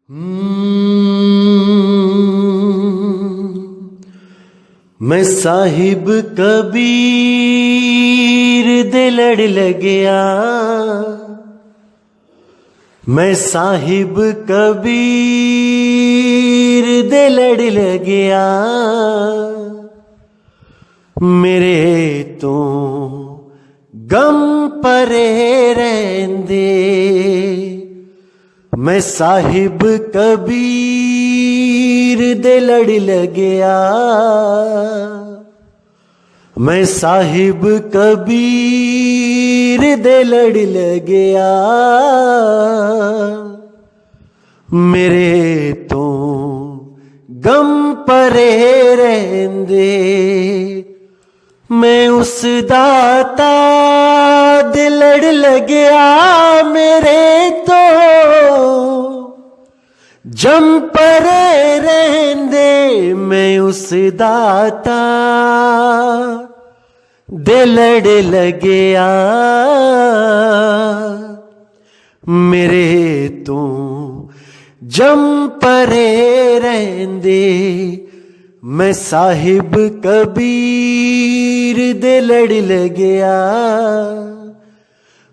मैं साहिब कबीर दे लड़ लगया, मैं साहिब कबीर दे लड़ लगया, मेरे तो गम परे रहंदे। मैं साहिब कबीर दे लड़ लगया, मैं साहिब कबीर दे लड़ लगया, मेरे तो गम परे रहंदे। मैं उस दाता दे लड़ लगया, मेरे तो जम परे रहंदे। मैं उस दाता दे लड़ लगया, मेरे तो जम परे रहंदे। मैं साहिब कबीर दे लड़ लगया,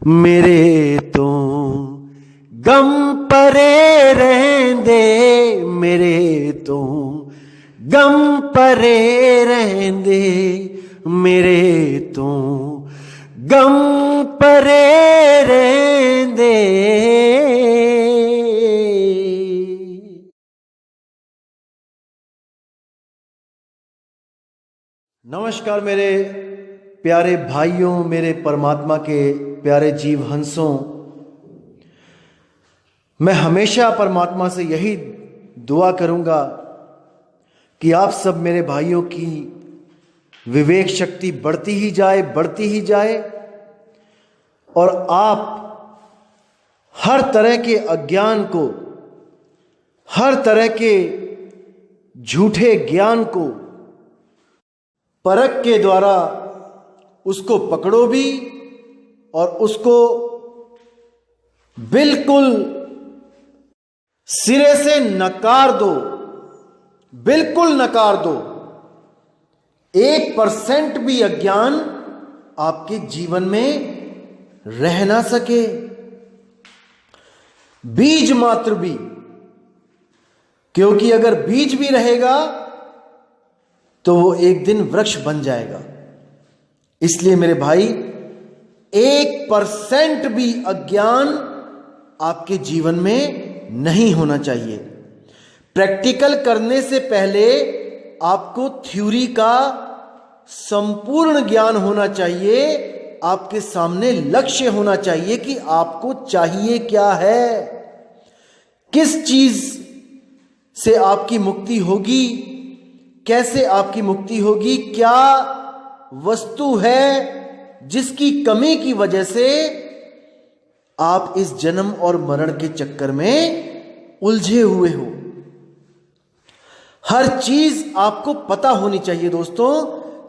मेरे तो गम परे रहंदे, मेरे तो गम परे रहंदे, मेरे तो गम परे रहंदे। नमस्कार मेरे प्यारे भाइयों, मेरे परमात्मा के प्यारे जीव हंसों। मैं हमेशा परमात्मा से यही दुआ करूंगा कि आप सब मेरे भाइयों की विवेक शक्ति बढ़ती ही जाए, बढ़ती ही जाए, और आप हर तरह के अज्ञान को, हर तरह के झूठे ज्ञान को परख के द्वारा उसको पकड़ो भी और उसको बिल्कुल सिरे से नकार दो, बिल्कुल नकार दो। 1% भी अज्ञान आपके जीवन में रह ना सके, बीज मात्र भी, क्योंकि अगर बीज भी रहेगा तो वो एक दिन वृक्ष बन जाएगा। इसलिए मेरे भाई, 1% भी अज्ञान आपके जीवन में नहीं होना चाहिए। प्रैक्टिकल करने से पहले आपको थ्योरी का संपूर्ण ज्ञान होना चाहिए। आपके सामने लक्ष्य होना चाहिए कि आपको चाहिए क्या है, किस चीज से आपकी मुक्ति होगी, कैसे आपकी मुक्ति होगी, क्या वस्तु है जिसकी कमी की वजह से आप इस जन्म और मरण के चक्कर में उलझे हुए हो। हर चीज आपको पता होनी चाहिए दोस्तों,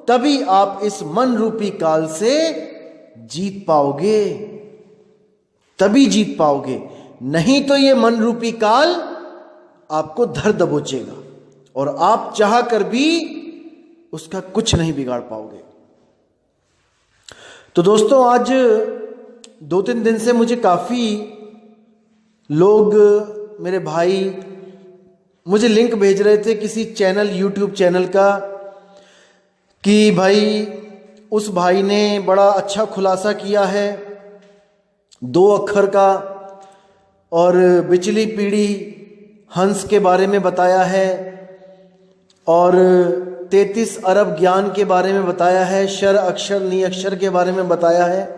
तभी आप इस मन रूपी काल से जीत पाओगे, तभी जीत पाओगे। नहीं तो ये मन रूपी काल आपको धर दबोचेगा और आप चाह कर भी उसका कुछ नहीं बिगाड़ पाओगे। तो दोस्तों, आज 2-3 दिन से मुझे काफ़ी लोग, मेरे भाई मुझे लिंक भेज रहे थे किसी चैनल, यूट्यूब चैनल का, कि भाई उस भाई ने बड़ा अच्छा खुलासा किया है 2 अक्षर का, और बिचली पीढ़ी हंस के बारे में बताया है, और 33 अरब ज्ञान के बारे में बताया है, शर अक्षर नि अक्षर के बारे में बताया है।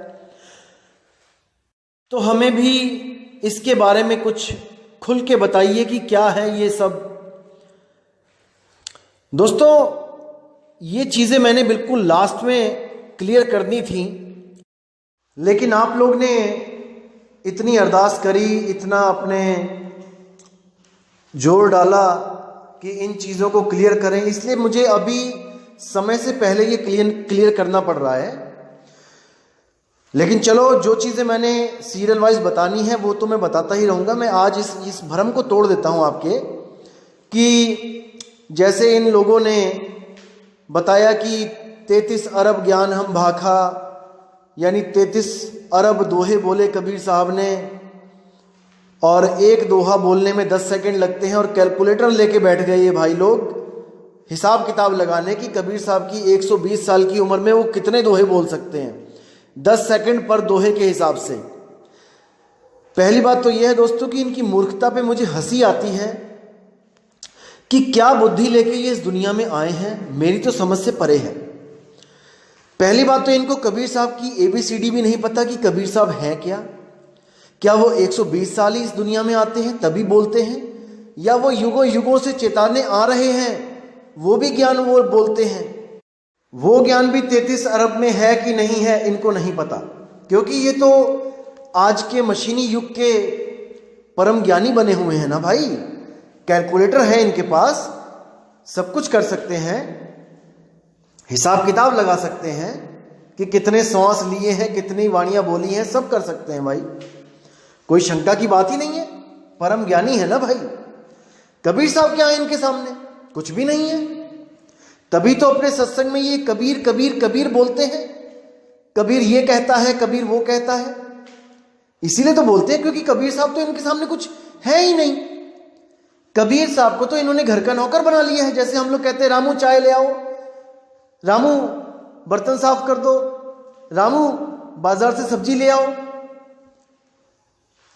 तो हमें भी इसके बारे में कुछ खुल के बताइए कि क्या है ये सब। दोस्तों, ये चीज़ें मैंने बिल्कुल लास्ट में क्लियर करनी थी, लेकिन आप लोग ने इतनी अरदास करी, इतना अपने जोर डाला कि इन चीज़ों को क्लियर करें, इसलिए मुझे अभी समय से पहले ये क्लियर करना पड़ रहा है। लेकिन चलो, जो चीज़ें मैंने सीरियल वाइज बतानी है वो तो मैं बताता ही रहूँगा। मैं आज इस भ्रम को तोड़ देता हूँ आपके, कि जैसे इन लोगों ने बताया कि 33 अरब ज्ञान हम भाखा, यानी 33 अरब दोहे बोले कबीर साहब ने, और एक दोहा बोलने में 10 सेकंड लगते हैं, और कैलकुलेटर लेके बैठ गए ये भाई लोग हिसाब किताब लगाने की कबीर साहब की 120 साल की उम्र में वो कितने दोहे बोल सकते हैं 10 सेकंड पर दोहे के हिसाब से। पहली बात तो यह है दोस्तों कि इनकी मूर्खता पे मुझे हंसी आती है कि क्या बुद्धि लेके ये इस दुनिया में आए हैं, मेरी तो समझ से परे है। पहली बात तो इनको कबीर साहब की ABCD भी नहीं पता कि कबीर साहब हैं क्या वो 120 साल ही इस दुनिया में आते हैं तभी बोलते हैं, या वो युगों युगों से चेताने आ रहे हैं वो भी ज्ञान वो बोलते हैं। वो ज्ञान भी 33 अरब में है कि नहीं है इनको नहीं पता, क्योंकि ये तो आज के मशीनी युग के परम ज्ञानी बने हुए हैं ना भाई। कैलकुलेटर है इनके पास, सब कुछ कर सकते हैं, हिसाब किताब लगा सकते हैं कि कितने श्वास लिए हैं, कितनी वाणियां बोली हैं, सब कर सकते हैं भाई। कोई शंका की बात ही नहीं है, परम ज्ञानी है ना भाई। कबीर साहब क्या है इनके सामने? कुछ भी नहीं है। तभी तो अपने सत्संग में ये कबीर कबीर कबीर बोलते हैं। कबीर ये कहता है, कबीर वो कहता है, इसीलिए तो बोलते हैं क्योंकि कबीर साहब तो इनके सामने कुछ है ही नहीं। कबीर साहब को तो इन्होंने घर का नौकर बना लिया है। जैसे हम लोग कहते हैं रामू चाय ले आओ, रामू बर्तन साफ कर दो, रामू बाजार से सब्जी ले आओ,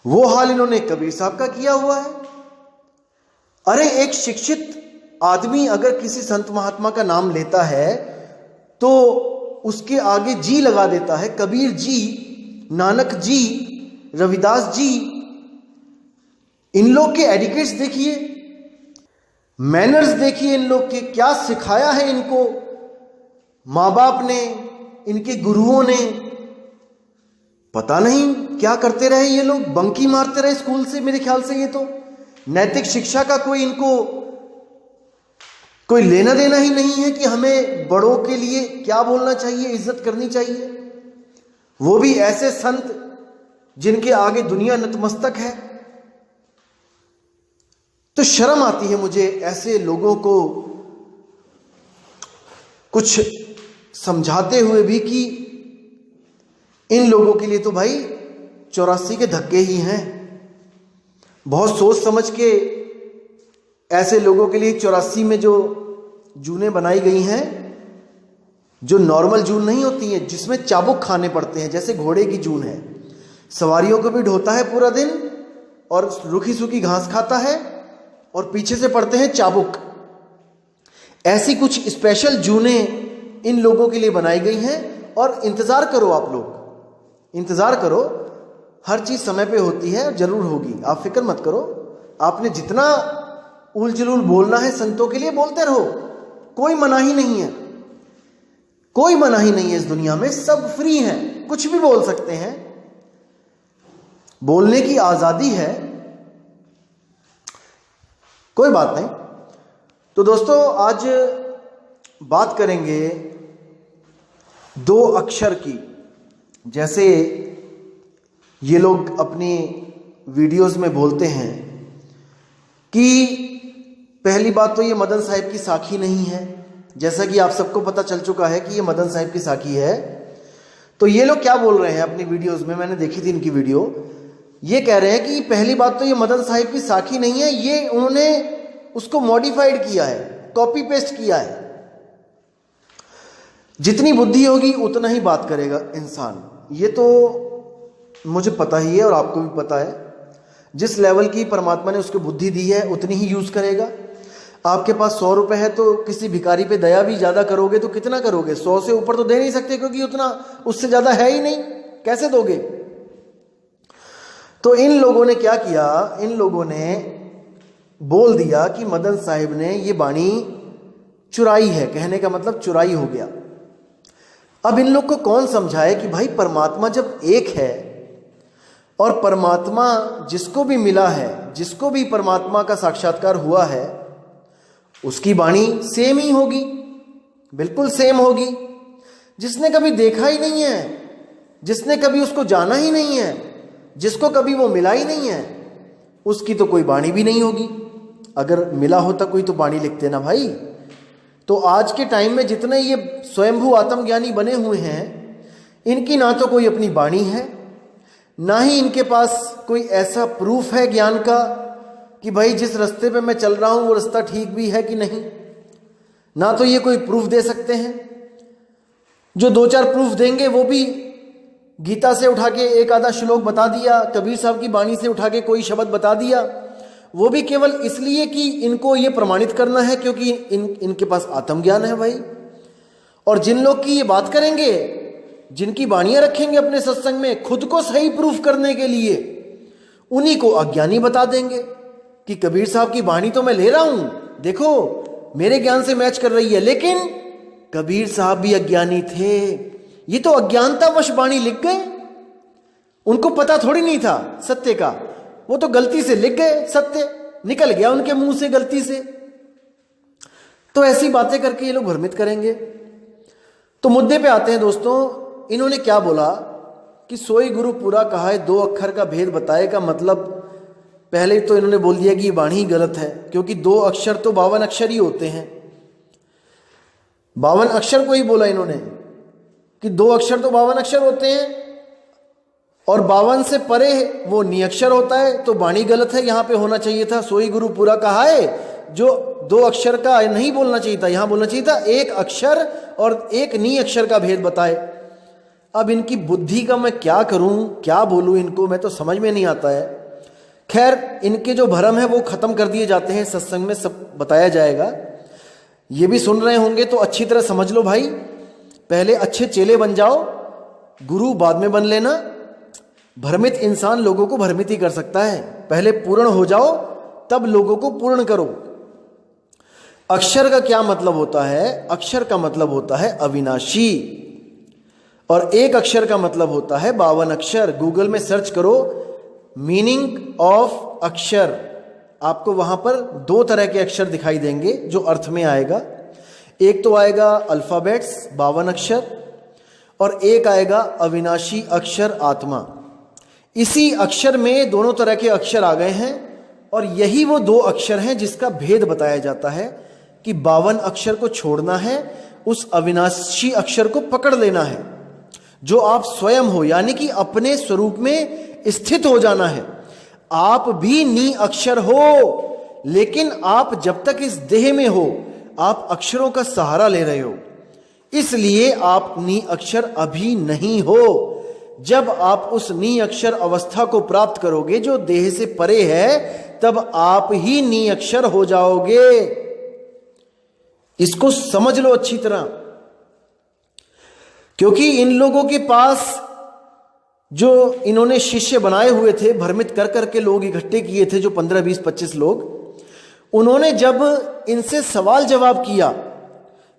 वो हाल इन्होंने कबीर साहब का किया हुआ है। अरे एक शिक्षित आदमी अगर किसी संत महात्मा का नाम लेता है तो उसके आगे जी लगा देता है। कबीर जी, नानक जी, रविदास जी, इन लोग के एडिकेट्स देखिए, मैनर्स देखिए, इन लोग के क्या सिखाया है इनको माँ बाप ने, इनके गुरुओं ने। पता नहीं क्या करते रहे ये लोग, बंकी मारते रहे स्कूल से मेरे ख्याल से। ये तो नैतिक शिक्षा का कोई इनको कोई लेना देना ही नहीं है कि हमें बड़ों के लिए क्या बोलना चाहिए, इज्जत करनी चाहिए। वो भी ऐसे संत जिनके आगे दुनिया नतमस्तक है। तो शर्म आती है मुझे ऐसे लोगों को कुछ समझाते हुए भी कि इन लोगों के लिए तो भाई 84 के धक्के ही हैं। बहुत सोच समझ के ऐसे लोगों के लिए 84 में जो जूनें बनाई गई हैं, जो नॉर्मल जून नहीं होती हैं, जिसमें चाबुक खाने पड़ते हैं, जैसे घोड़े की जून है, सवारियों को भी ढोता है पूरा दिन और रूखी सूखी घास खाता है और पीछे से पड़ते हैं चाबुक। ऐसी कुछ स्पेशल जूनें इन लोगों के लिए बनाई गई हैं। और इंतजार करो, आप लोग इंतजार करो, हर चीज समय पे होती है और जरूर होगी, आप फिक्र मत करो। आपने जितना उल जुलूल बोलना है संतों के लिए बोलते रहो, कोई मनाही नहीं है, कोई मनाही नहीं है इस दुनिया में, सब फ्री हैं, कुछ भी बोल सकते हैं, बोलने की आजादी है, कोई बात नहीं। तो दोस्तों आज बात करेंगे 2 अक्षर की। जैसे ये लोग अपनी वीडियोस में बोलते हैं कि पहली बात तो ये मदन साहिब की साखी नहीं है, जैसा कि आप सबको पता चल चुका है कि ये मदन साहिब की साखी है। तो ये लोग क्या बोल रहे हैं अपनी वीडियोस में, मैंने देखी थी इनकी वीडियो, ये कह रहे हैं कि पहली बात तो ये मदन साहिब की साखी नहीं है, ये उन्होंने उसको मॉडिफाइड किया है, कॉपी पेस्ट किया है। जितनी बुद्धि होगी उतना ही बात करेगा इंसान, ये तो मुझे पता ही है और आपको भी पता है। जिस लेवल की परमात्मा ने उसको बुद्धि दी है उतनी ही यूज करेगा। आपके पास 100 रुपए है तो किसी भिखारी पे दया भी ज्यादा करोगे तो कितना करोगे? 100 से ऊपर तो दे नहीं सकते, क्योंकि उतना उससे ज्यादा है ही नहीं, कैसे दोगे? तो इन लोगों ने क्या किया, इन लोगों ने बोल दिया कि मदन साहिब ने ये बाणी चुराई है। कहने का मतलब चुराई हो गया। अब इन लोग को कौन समझाए कि भाई परमात्मा जब एक है और परमात्मा जिसको भी मिला है, जिसको भी परमात्मा का साक्षात्कार हुआ है, उसकी वाणी सेम ही होगी, बिल्कुल सेम होगी। जिसने कभी देखा ही नहीं है जिसने कभी उसको जाना ही नहीं है, जिसको कभी वो मिला ही नहीं है, उसकी तो कोई वाणी भी नहीं होगी। अगर मिला होता कोई तो वाणी लिखते ना भाई। तो आज के टाइम में जितने ये स्वयंभू आत्मज्ञानी बने हुए हैं, इनकी ना तो कोई अपनी वाणी है, ना ही इनके पास कोई ऐसा प्रूफ है ज्ञान का कि भाई जिस रास्ते पे मैं चल रहा हूं वो रास्ता ठीक भी है कि नहीं। ना तो ये कोई प्रूफ दे सकते हैं। जो दो चार प्रूफ देंगे वो भी गीता से उठा के एक आधा श्लोक बता दिया, कबीर साहब की वाणी से उठा के कोई शब्द बता दिया, वो भी केवल इसलिए कि इनको ये प्रमाणित करना है क्योंकि इनके पास आत्मज्ञान है भाई। और जिन लोग की ये बात करेंगे, जिनकी वाणियां रखेंगे अपने सत्संग में खुद को सही प्रूफ करने के लिए, उन्हीं को अज्ञानी बता देंगे कि कबीर साहब की वाणी तो मैं ले रहा हूं, देखो मेरे ज्ञान से मैच कर रही है, लेकिन कबीर साहब भी अज्ञानी थे। ये तो अज्ञानतावश वाणी लिख गए, उनको पता थोड़ी नहीं था सत्य का, वो तो गलती से लिख गए, सत्य निकल गया उनके मुंह से गलती से। तो ऐसी बातें करके ये लोग भ्रमित करेंगे। तो मुद्दे पे आते हैं दोस्तों। इन्होंने क्या बोला कि सोई गुरु पूरा कहा है, 2 अक्षर का भेद बताएगा। मतलब पहले तो इन्होंने बोल दिया कि ये वाणी ही गलत है, क्योंकि 2 अक्षर तो 52 अक्षर ही होते हैं। 52 अक्षर को ही बोला इन्होंने कि 2 अक्षर तो 52 अक्षर होते हैं, और 52 से परे वो निअक्षर होता है, तो वाणी गलत है। यहां पे होना चाहिए था सोई गुरु पूरा कहा है, जो 2 अक्षर का नहीं बोलना चाहिए था, यहां बोलना चाहिए था 1 अक्षर और 1 नी अक्षर का भेद बताए। अब इनकी बुद्धि का मैं क्या करूं, क्या बोलूं इनको, मैं तो समझ में नहीं आता है। खैर, इनके जो भ्रम है वो खत्म कर दिए जाते हैं, सत्संग में सब बताया जाएगा। ये भी सुन रहे होंगे तो अच्छी तरह समझ लो भाई। पहले अच्छे चेले बन जाओ, गुरु बाद में बन लेना। भ्रमित इंसान लोगों को भ्रमित ही कर सकता है। पहले पूर्ण हो जाओ, तब लोगों को पूर्ण करो। अक्षर का क्या मतलब होता है? अक्षर का मतलब होता है अविनाशी, और 1 अक्षर का मतलब होता है 52 अक्षर। गूगल में सर्च करो मीनिंग ऑफ अक्षर, आपको वहां पर 2 तरह के अक्षर दिखाई देंगे जो अर्थ में आएगा। एक तो आएगा अल्फाबेट्स 52 अक्षर, और एक आएगा अविनाशी अक्षर आत्मा। इसी अक्षर में दोनों तरह के अक्षर आ गए हैं, और यही वो 2 अक्षर हैं जिसका भेद बताया जाता है कि 52 अक्षर को छोड़ना है, उस अविनाशी अक्षर को पकड़ लेना है जो आप स्वयं हो, यानी कि अपने स्वरूप में स्थित हो जाना है। आप भी नी अक्षर हो, लेकिन आप जब तक इस देह में हो आप अक्षरों का सहारा ले रहे हो, इसलिए आप नी अक्षर अभी नहीं हो। जब आप उस नी अक्षर अवस्था को प्राप्त करोगे जो देह से परे है, तब आप ही नी अक्षर हो जाओगे। इसको समझ लो अच्छी तरह, क्योंकि इन लोगों के पास जो इन्होंने शिष्य बनाए हुए थे, भ्रमित कर करके लोग इकट्ठे किए थे, जो 15, 20, 25 लोग, उन्होंने जब इनसे सवाल जवाब किया,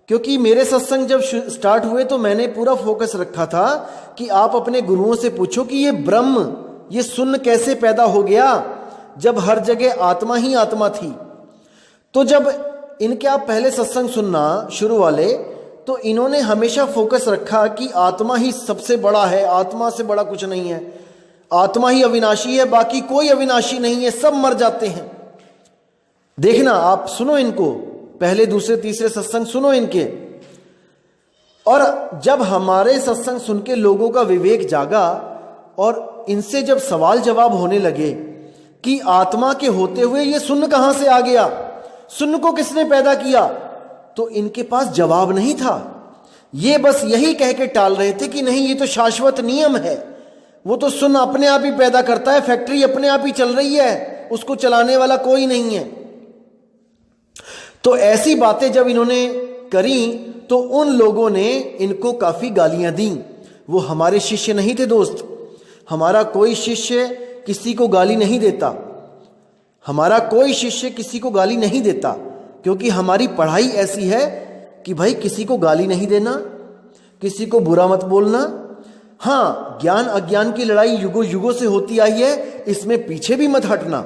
क्योंकि मेरे सत्संग जब स्टार्ट हुए तो मैंने पूरा फोकस रखा था कि आप अपने गुरुओं से पूछो कि ये ब्रह्म, ये शून्य कैसे पैदा हो गया जब हर जगह आत्मा ही आत्मा थी। तो जब इनके आप पहले सत्संग सुनना शुरू वाले, तो इन्होंने हमेशा फोकस रखा कि आत्मा ही सबसे बड़ा है, आत्मा से बड़ा कुछ नहीं है, आत्मा ही अविनाशी है, बाकी कोई अविनाशी नहीं है, सब मर जाते हैं। देखना, आप सुनो इनको, पहले दूसरे तीसरे सत्संग सुनो इनके। और जब हमारे सत्संग सुन के लोगों का विवेक जागा और इनसे जब सवाल जवाब होने लगे कि आत्मा के होते हुए ये शून्य कहां से आ गया, शून्य को किसने पैदा किया, तो इनके पास जवाब नहीं था। ये बस यही कह के टाल रहे थे कि नहीं, ये तो शाश्वत नियम है, वो तो शून्य अपने आप ही पैदा करता है, फैक्ट्री अपने आप ही चल रही है, उसको चलाने वाला कोई नहीं है। तो ऐसी बातें जब इन्होंने करी तो उन लोगों ने इनको काफी गालियां दी। वो हमारे शिष्य नहीं थे दोस्त, हमारा कोई शिष्य किसी को गाली नहीं देता, हमारा कोई शिष्य किसी को गाली नहीं देता, क्योंकि हमारी पढ़ाई ऐसी है कि भाई किसी को गाली नहीं देना, किसी को बुरा मत बोलना। हाँ, ज्ञान अज्ञान की लड़ाई युगों युगों से होती आई है, इसमें पीछे भी मत हटना,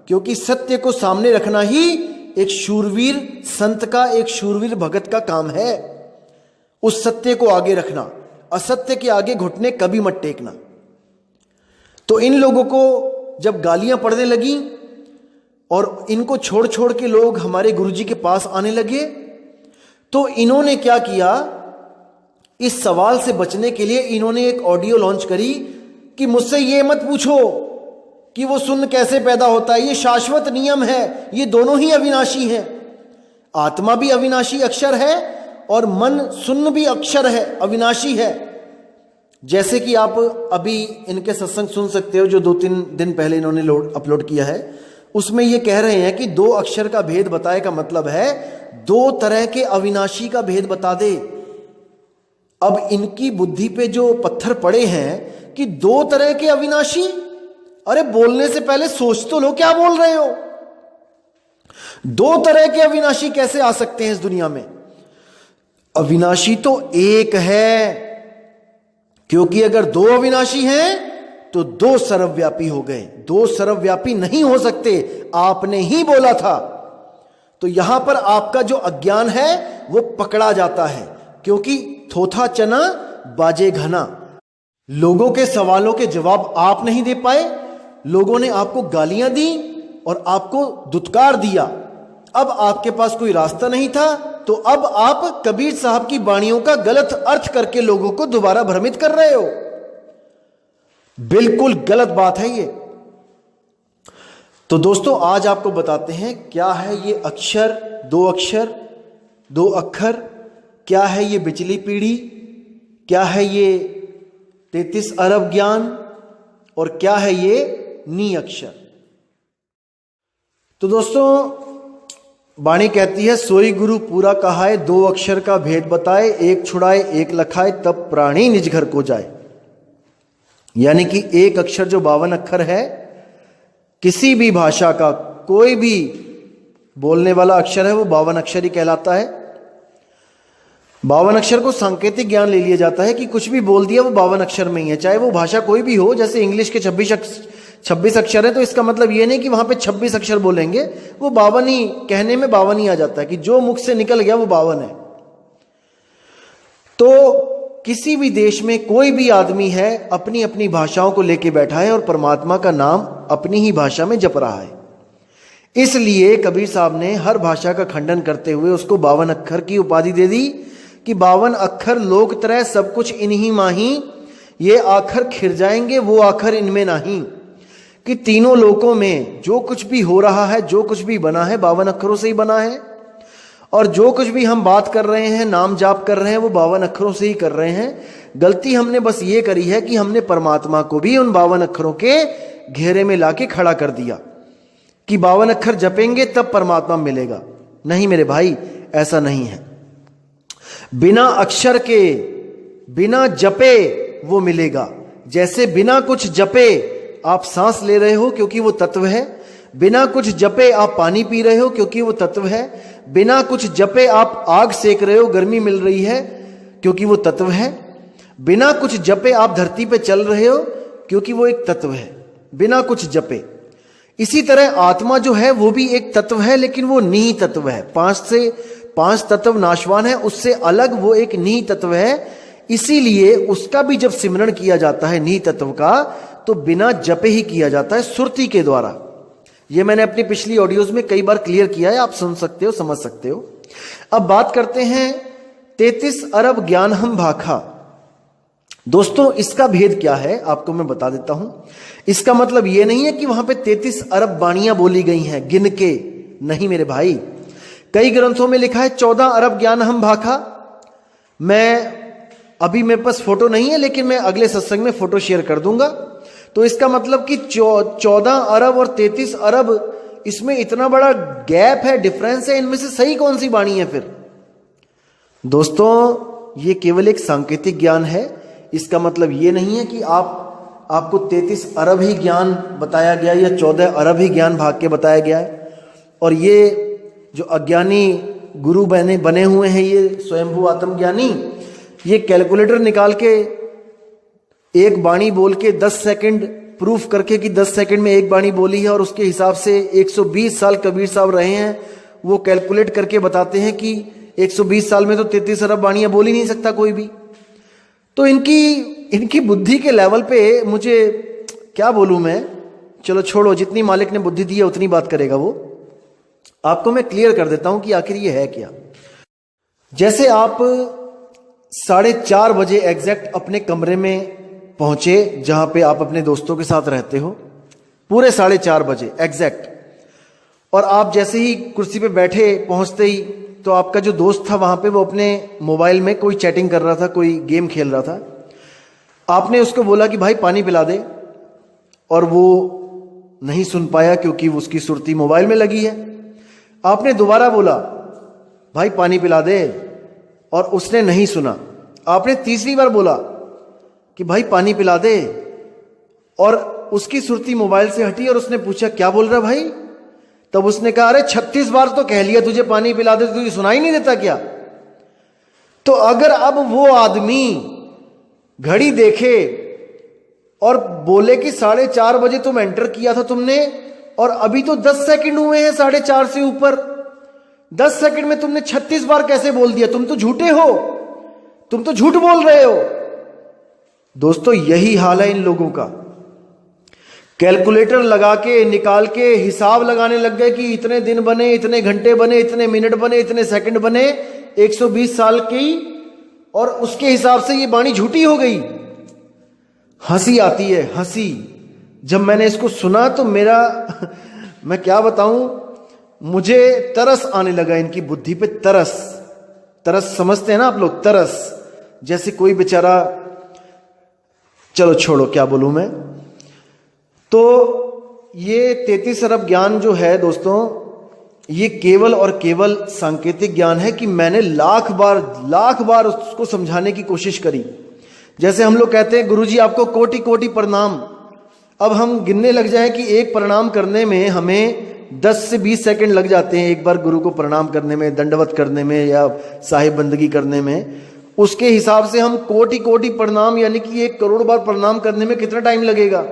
क्योंकि सत्य को सामने रखना ही एक शूरवीर संत का, एक शूरवीर भगत का काम है। उस सत्य को आगे रखना, असत्य के आगे घुटने कभी मत टेकना। तो इन लोगों को जब गालियां पड़ने लगी और इनको छोड़ छोड़ के लोग हमारे गुरुजी के पास आने लगे, तो इन्होंने क्या किया, इस सवाल से बचने के लिए इन्होंने एक ऑडियो लॉन्च करी कि मुझसे ये मत पूछो कि वो शून्य कैसे पैदा होता है, ये शाश्वत नियम है, ये दोनों ही अविनाशी हैं। आत्मा भी अविनाशी अक्षर है और मन शून्य भी अक्षर है, अविनाशी है। जैसे कि आप अभी इनके सत्संग सुन सकते हो जो 2-3 दिन पहले इन्होंने अपलोड किया है, उसमें ये कह रहे हैं कि 2 अक्षर का भेद बताए का मतलब है 2 तरह के अविनाशी का भेद बता दे। अब इनकी बुद्धि पे जो पत्थर पड़े हैं कि 2 तरह के अविनाशी, अरे बोलने से पहले सोच तो लो क्या बोल रहे हो। 2 तरह के अविनाशी कैसे आ सकते हैं इस दुनिया में? अविनाशी तो एक है, क्योंकि अगर 2 अविनाशी हैं तो 2 सर्वव्यापी हो गए। 2 सर्वव्यापी नहीं हो सकते, आपने ही बोला था। तो यहां पर आपका जो अज्ञान है वो पकड़ा जाता है, क्योंकि थोथा चना बाजे घना। लोगों के सवालों के जवाब आप नहीं दे पाए, लोगों ने आपको गालियां दी और आपको दुत्कार दिया। अब आपके पास कोई रास्ता नहीं था, तो अब आप कबीर साहब की वाणियों का गलत अर्थ करके लोगों को दोबारा भ्रमित कर रहे हो। बिल्कुल गलत बात है ये। तो दोस्तों आज आपको बताते हैं क्या है ये अक्षर, 2 अक्षर, 2 अक्षर, क्या है ये बिचली पीढ़ी, क्या है ये 33 अरब ज्ञान और क्या है ये नी अक्षर। तो दोस्तों वाणी कहती है, सोई गुरु पूरा कहाए, 2 अक्षर का भेद बताए, एक छुड़ाए एक लखाए, तब प्राणी निज घर को जाए। यानी कि एक अक्षर जो 52 अक्षर है, किसी भी भाषा का कोई भी बोलने वाला अक्षर है वो 52 अक्षर ही कहलाता है। 52 अक्षर को सांकेतिक ज्ञान ले लिया जाता है कि कुछ भी बोल दिया वो 52 अक्षर में ही है, चाहे वो भाषा कोई भी हो। जैसे इंग्लिश के 26 अक्षर है, तो इसका मतलब ये नहीं कि वहां पे 26 अक्षर बोलेंगे, वो 52 ही, कहने में 52 ही आ जाता है कि जो मुख से निकल गया वो 52 है। तो किसी भी देश में कोई भी आदमी है अपनी अपनी भाषाओं को लेके बैठा है और परमात्मा का नाम अपनी ही भाषा में जप रहा है। इसलिए कबीर साहब ने हर भाषा का खंडन करते हुए उसको 52 अक्षर की उपाधि दे दी कि 52 अक्षर लोक तरह सब कुछ इन्हीं माही, ये आखर खिर जाएंगे वो आखर इनमें नहीं। कि तीनों लोकों में जो कुछ भी हो रहा है, जो कुछ भी बना है 52 अक्षरों से ही बना है, और जो कुछ भी हम बात कर रहे हैं, नाम जाप कर रहे हैं, वो 52 अक्षरों से ही कर रहे हैं। गलती हमने बस ये करी है कि हमने परमात्मा को भी उन 52 अक्षरों के घेरे में लाके खड़ा कर दिया कि 52 अक्षर जपेंगे तब परमात्मा मिलेगा। नहीं मेरे भाई, ऐसा नहीं है। बिना अक्षर के, बिना जपे वो मिलेगा। जैसे बिना कुछ जपे आप सांस ले रहे हो क्योंकि वो तत्व है, बिना कुछ जपे आप पानी पी रहे हो क्योंकि वो तत्व है, बिना कुछ जपे आप आग सेक रहे हो, गर्मी मिल रही है क्योंकि वो तत्व है, बिना कुछ जपे आप धरती पे चल रहे हो क्योंकि वो एक तत्व है, बिना कुछ जपे। इसी तरह आत्मा जो है वो भी एक तत्व है, लेकिन वो नी तत्व है। 5 तत्व नाशवान है, उससे अलग वो एक नी तत्व है। इसीलिए उसका भी जब सिमरण किया जाता है नी तत्व का, तो बिना जपे ही किया जाता है, सुरती के द्वारा। ये मैंने अपनी पिछली ऑडियोज में कई बार क्लियर किया है, आप सुन सकते हो, समझ सकते हो। अब बात करते हैं 33 अरब ज्ञान हम भाखा। दोस्तों इसका भेद क्या है आपको मैं बता देता हूं। इसका मतलब यह नहीं है कि वहां पे 33 अरब वाणियां बोली गई हैं गिन के, नहीं मेरे भाई। कई ग्रंथों में लिखा है 14 अरब ज्ञान हम भाखा। मैं अभी मेरे पास फोटो नहीं है, लेकिन मैं अगले सत्संग में फोटो शेयर कर दूंगा। तो इसका मतलब कि 14 अरब और 33 अरब, इसमें इतना बड़ा गैप है, डिफरेंस है, इनमें से सही कौन सी वाणी है फिर? दोस्तों ये केवल एक सांकेतिक ज्ञान है। इसका मतलब ये नहीं है कि आपको 33 अरब ही ज्ञान बताया गया या 14 अरब ही ज्ञान भाग के बताया गया है। और ये जो अज्ञानी गुरु बने हुए हैं, ये स्वयंभू आत्मज्ञानी, ये कैलकुलेटर निकाल के एक बाणी बोल के 10 सेकंड प्रूफ करके कि 10 सेकंड में एक बाणी बोली है और उसके हिसाब से 120 साल कबीर साहब रहे हैं, वो कैलकुलेट करके बताते हैं कि 120 साल में तो 33 अरब बाणियां बोल ही नहीं सकता कोई भी। तो इनकी बुद्धि के लेवल पे मुझे क्या बोलूं मैं, चलो छोड़ो, जितनी मालिक ने बुद्धि दी है उतनी बात करेगा वो। आपको मैं क्लियर कर देता हूं कि आखिर ये है क्या। जैसे आप 4:30 बजे एग्जैक्ट अपने कमरे में पहुंचे जहां पे आप अपने दोस्तों के साथ रहते हो, पूरे 4:30 बजे एग्जैक्ट, और आप जैसे ही कुर्सी पे बैठे पहुंचते ही तो आपका जो दोस्त था वहां पे वो अपने मोबाइल में कोई चैटिंग कर रहा था, कोई गेम खेल रहा था। आपने उसको बोला कि भाई पानी पिला दे, और वो नहीं सुन पाया क्योंकि उसकी सुर्ती मोबाइल में लगी है। आपने दोबारा बोला भाई पानी पिला दे, और उसने नहीं सुना। आपने तीसरी बार बोला कि भाई पानी पिला दे, और उसकी सुर्ती मोबाइल से हटी और उसने पूछा क्या बोल रहा भाई। तब उसने कहा अरे 36 बार तो कह लिया तुझे पानी पिला दे, तुझे सुनाई नहीं देता क्या। तो अगर अब वो आदमी घड़ी देखे और बोले कि 4:30 बजे तुम एंटर किया था तुमने, और अभी तो 10 सेकंड हुए हैं 4:30 से ऊपर, 10 सेकंड में तुमने 36 बार कैसे बोल दिया, तुम तो झूठे हो, तुम तो झूठ बोल रहे हो। दोस्तों यही हाल है इन लोगों का। कैलकुलेटर लगा के निकाल के हिसाब लगाने लग गए कि इतने दिन बने, इतने घंटे बने, इतने मिनट बने, इतने सेकंड बने 120 साल की, और उसके हिसाब से ये वाणी झूठी हो गई। हंसी आती है, हंसी। जब मैंने इसको सुना तो मेरा मैं क्या बताऊं, मुझे तरस आने लगा इनकी बुद्धि पे। तरस, तरस समझते हैं ना आप लोग, तरस। जैसे कोई बेचारा, चलो छोड़ो क्या बोलूं मैं। तो ये 33 अरब ज्ञान जो है दोस्तों, ये केवल और केवल सांकेतिक ज्ञान है कि मैंने लाख बार उसको समझाने की कोशिश करी। जैसे हम लोग कहते हैं गुरुजी आपको कोटि कोटि प्रणाम। अब हम गिनने लग जाएं कि एक प्रणाम करने में हमें 10 से 20 सेकंड लग जाते हैं, एक बार गुरु को प्रणाम करने में, दंडवत करने में या साहिब बंदगी करने में। उसके हिसाब से हम कोटि कोटि प्रणाम यानी कि 1 करोड़ बार प्रणाम करने में कितना टाइम लगेगा।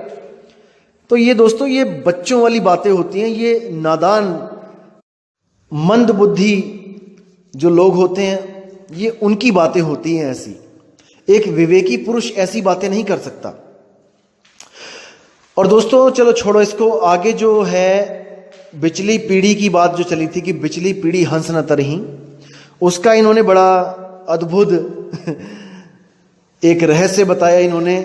तो ये दोस्तों ये बच्चों वाली बातें होती हैं। ये नादान मंद बुद्धि जो लोग होते हैं, ये उनकी बातें होती हैं ऐसी। एक विवेकी पुरुष ऐसी बातें नहीं कर सकता। और दोस्तों चलो छोड़ो इसको, आगे जो है बिचली पीढ़ी की बात जो चली थी कि बिचली पीढ़ी हंस न तरही, उसका इन्होंने बड़ा अद्भुत एक रहस्य बताया इन्होंने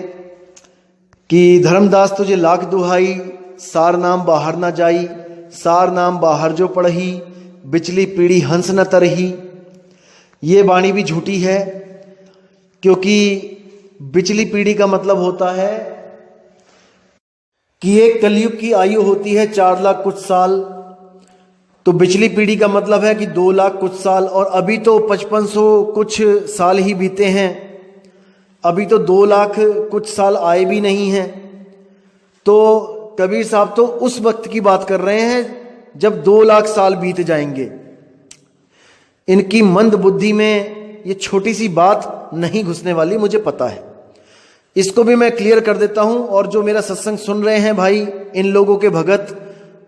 कि धर्मदास तुझे लाख दुहाई, सार नाम बाहर ना जाई, सार नाम बाहर जो पढ़ही, बिचली पीढ़ी हंस न तरही। ये वाणी भी झूठी है, क्योंकि बिचली पीढ़ी का मतलब होता है कि एक कलयुग की आयु होती है 4 लाख कुछ साल, तो बिचली पीढ़ी का मतलब है कि 2 लाख कुछ साल, और अभी तो 5500 कुछ साल ही बीते हैं, अभी तो 2 लाख कुछ साल आए भी नहीं हैं। तो कबीर साहब तो उस वक्त की बात कर रहे हैं जब 2 लाख साल बीत जाएंगे। इनकी मंद बुद्धि में ये छोटी सी बात नहीं घुसने वाली, मुझे पता है। इसको भी मैं क्लियर कर देता हूं, और जो मेरा सत्संग सुन रहे हैं भाई, इन लोगों के भगत,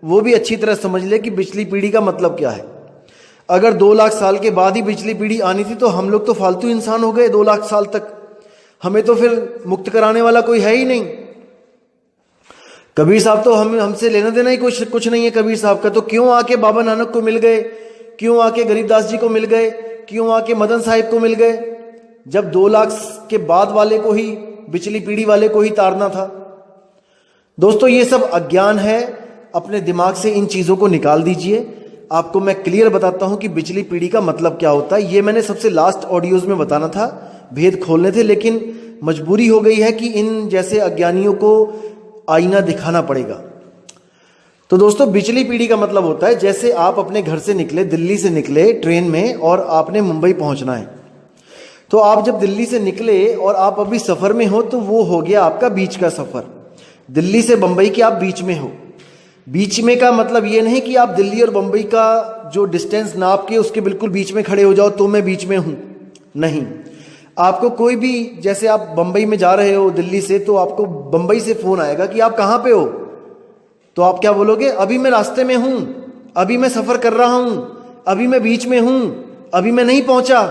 वो भी अच्छी तरह समझ ले कि बिचली पीढ़ी का मतलब क्या है। अगर 2 लाख साल के बाद ही बिचली पीढ़ी आनी थी तो हम लोग तो फालतू इंसान हो गए 2 लाख साल तक, हमें तो फिर मुक्त कराने वाला कोई है ही नहीं। कबीर साहब तो हमसे लेना देना ही कुछ नहीं है कबीर साहब का। तो क्यों आके बाबा नानक को मिल गए, क्यों आके गरीबदास जी को मिल गए, क्यों आके मदन साहिब को मिल गए, जब 2 लाख के बाद वाले को ही, बिचली पीढ़ी वाले को ही तारना था। दोस्तों ये सब अज्ञान है, अपने दिमाग से इन चीजों को निकाल दीजिए। आपको मैं क्लियर बताता हूं कि बिचली पीढ़ी का मतलब क्या होता है। ये मैंने सबसे लास्ट ऑडियोज में बताना था, भेद खोलने थे, लेकिन मजबूरी हो गई है कि इन जैसे अज्ञानियों को आईना दिखाना पड़ेगा। तो दोस्तों बिचली पीढ़ी का मतलब होता है, जैसे आप अपने घर से निकले, दिल्ली से निकले ट्रेन में, और आपने मुंबई पहुंचना है। तो आप जब दिल्ली से निकले और आप अभी सफर में हो, तो वो हो गया आपका बीच का सफर। दिल्ली से बंबई के आप बीच में हो। बीच में का मतलब ये नहीं कि आप दिल्ली और बंबई का जो डिस्टेंस नाप के उसके बिल्कुल बीच में खड़े हो जाओ तो मैं बीच में हूं, नहीं। आपको कोई भी, जैसे आप बंबई में जा रहे हो दिल्ली से, तो आपको बंबई से फोन आएगा कि आप कहां पे हो, तो आप क्या बोलोगे, अभी मैं रास्ते में हूं, अभी मैं सफर कर रहा हूं, अभी मैं बीच में हूं, अभी मैं नहीं पहुंचा।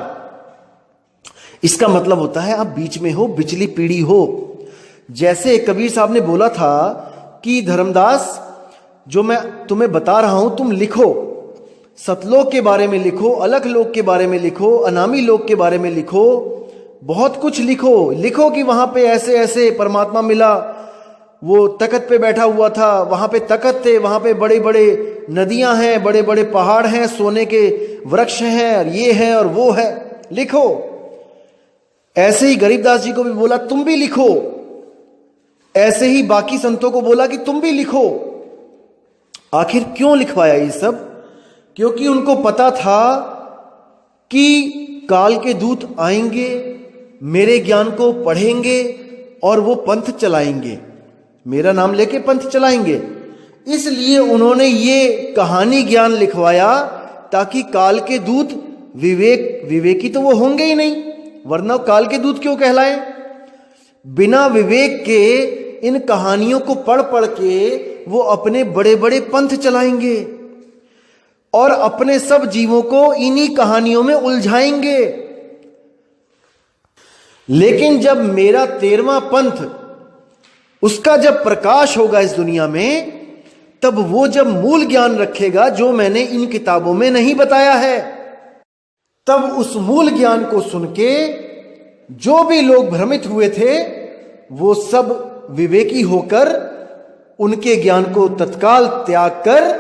इसका मतलब होता है आप बीच में हो, बिचली पीढ़ी हो। जैसे कबीर साहब ने बोला था कि धर्मदास, जो मैं तुम्हें बता रहा हूं तुम लिखो, सतलोक के बारे में लिखो, अलख लोक के बारे में लिखो, अनामी लोक के बारे में लिखो, बहुत कुछ लिखो। लिखो कि वहां पे ऐसे ऐसे परमात्मा मिला, वो तख्त पे बैठा हुआ था, वहां पे तख्त थे, वहां पे बड़े बड़े नदियां हैं, बड़े बड़े पहाड़ हैं, सोने के वृक्ष हैं, और ये है और वो है, लिखो। ऐसे ही गरीबदास जी को भी बोला तुम भी लिखो, ऐसे ही बाकी संतों को बोला कि तुम भी लिखो। आखिर क्यों लिखवाया ये सब? क्योंकि उनको पता था कि काल के दूत आएंगे, मेरे ज्ञान को पढ़ेंगे और वो पंथ चलाएंगे, मेरा नाम लेके पंथ चलाएंगे। इसलिए उन्होंने ये कहानी ज्ञान लिखवाया ताकि काल के दूत विवेकी तो वो होंगे ही नहीं, वरना काल के दूत क्यों कहलाएं? बिना विवेक के इन कहानियों को पढ़ पढ़ के वो अपने बड़े बड़े पंथ चलाएंगे और अपने सब जीवों को इन्हीं कहानियों में उलझाएंगे। लेकिन जब मेरा 13वां पंथ, उसका जब प्रकाश होगा इस दुनिया में, तब वो जब मूल ज्ञान रखेगा जो मैंने इन किताबों में नहीं बताया है, तब उस मूल ज्ञान को सुन के जो भी लोग भ्रमित हुए थे वो सब विवेकी होकर उनके ज्ञान को तत्काल त्याग कर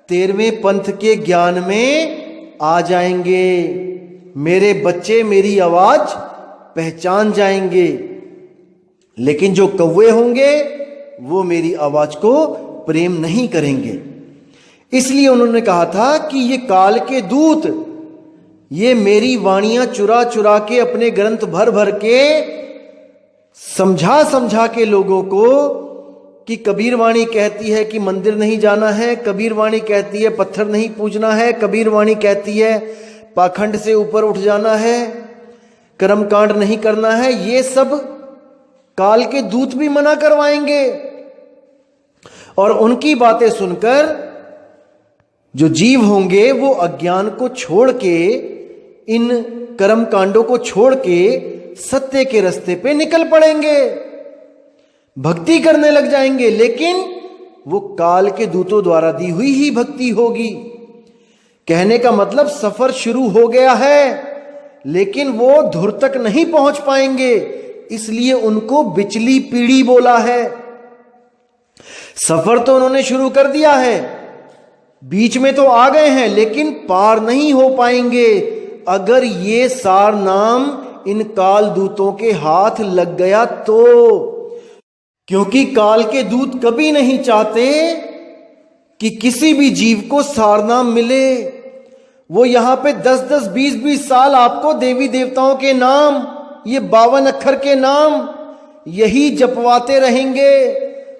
13वें पंथ के ज्ञान में आ जाएंगे। मेरे बच्चे मेरी आवाज पहचान जाएंगे। लेकिन जो कौवे होंगे वो मेरी आवाज को प्रेम नहीं करेंगे। इसलिए उन्होंने कहा था कि ये काल के दूत, ये मेरी वाणियां चुरा चुरा के अपने ग्रंथ भर भर के समझा समझा के लोगों को कि कबीर वाणी कहती है कि मंदिर नहीं जाना है, कबीर वाणी कहती है पत्थर नहीं पूजना है, कबीर वाणी कहती है पाखंड से ऊपर उठ जाना है, कर्मकांड नहीं करना है, ये सब काल के दूत भी मना करवाएंगे। और उनकी बातें सुनकर जो जीव होंगे वो अज्ञान को छोड़ के, इन कर्म कांडों को छोड़ के सत्य के रास्ते पे निकल पड़ेंगे, भक्ति करने लग जाएंगे। लेकिन वो काल के दूतों द्वारा दी हुई ही भक्ति होगी। कहने का मतलब सफर शुरू हो गया है, लेकिन वो धुर तक नहीं पहुंच पाएंगे, इसलिए उनको बिचली पीढ़ी बोला है। सफर तो उन्होंने शुरू कर दिया है, बीच में तो आ गए हैं, लेकिन पार नहीं हो पाएंगे अगर ये सार नाम इन काल दूतों के हाथ लग गया तो। क्योंकि काल के दूत कभी नहीं चाहते कि किसी भी जीव को सारनाम मिले। वो यहां पे 10-10, 20-20 साल आपको देवी देवताओं के नाम, ये 52 अक्षर के नाम यही जपवाते रहेंगे,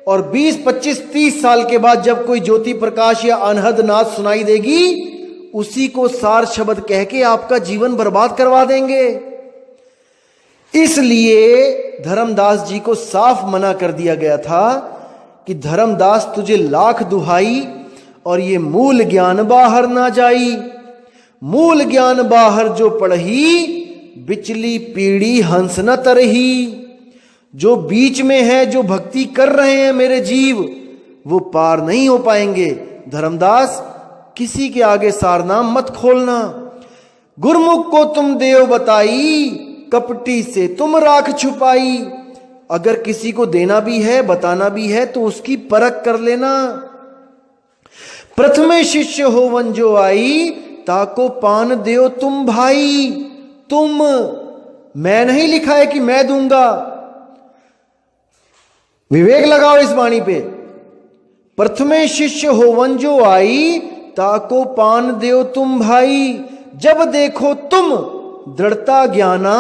और 20, 25, 30 साल के बाद जब कोई ज्योति प्रकाश या अनहद नाद सुनाई देगी, उसी को सार शब्द कह के आपका जीवन बर्बाद करवा देंगे। इसलिए धर्मदास जी को साफ मना कर दिया गया था कि धर्मदास तुझे लाख दुहाई और ये मूल ज्ञान बाहर ना जाई। मूल ज्ञान बाहर जो पढ़ी, बिचली पीढ़ी हंस न तरही। जो बीच में है, जो भक्ति कर रहे हैं मेरे जीव, वो पार नहीं हो पाएंगे। धर्मदास, किसी के आगे सारनाम मत खोलना। गुरमुख को तुम देव बताई, कपटी से तुम राख छुपाई। अगर किसी को देना भी है, बताना भी है, तो उसकी परख कर लेना। प्रथमे शिष्य हो वन जो आई, ताको पान देव तुम भाई। तुम, मैं नहीं लिखा है कि मैं दूंगा। विवेक लगाओ इस वाणी पे। प्रथमे शिष्य हो वन जो आई, ताको पान देव तुम भाई। जब देखो तुम दृढ़ता ज्ञाना,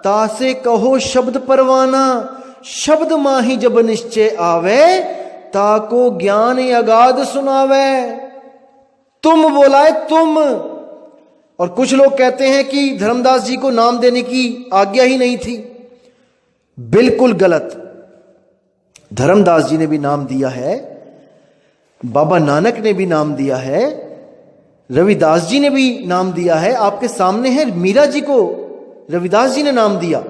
तासे कहो शब्द परवाना। शब्द माही जब निश्चय आवे, ताको ज्ञान अगाध सुनावे। तुम बोला है तुम। और कुछ लोग कहते हैं कि धर्मदास जी को नाम देने की आज्ञा ही नहीं थी। बिल्कुल गलत। धर्मदास जी ने भी नाम दिया है, बाबा नानक ने भी नाम दिया है, रविदास जी ने भी नाम दिया है। आपके सामने है मीरा जी को रविदास जी ने नाम दिया।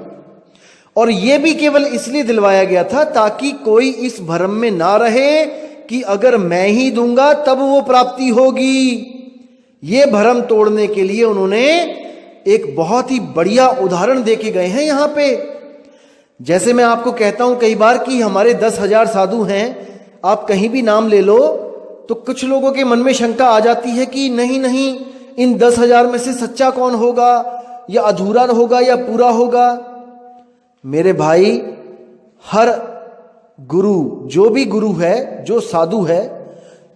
और यह भी केवल इसलिए दिलवाया गया था ताकि कोई इस भ्रम में ना रहे कि अगर मैं ही दूंगा तब वो प्राप्ति होगी। ये भ्रम तोड़ने के लिए उन्होंने एक बहुत ही बढ़िया उदाहरण देके गए हैं यहां पे। जैसे मैं आपको कहता हूं कई बार कि हमारे 10,000 साधु हैं, आप कहीं भी नाम ले लो तो कुछ लोगों के मन में शंका आ जाती है कि नहीं नहीं, इन 10,000 में से सच्चा कौन होगा, या अधूरा होगा या पूरा होगा। मेरे भाई, हर गुरु, जो भी गुरु है, जो साधु है,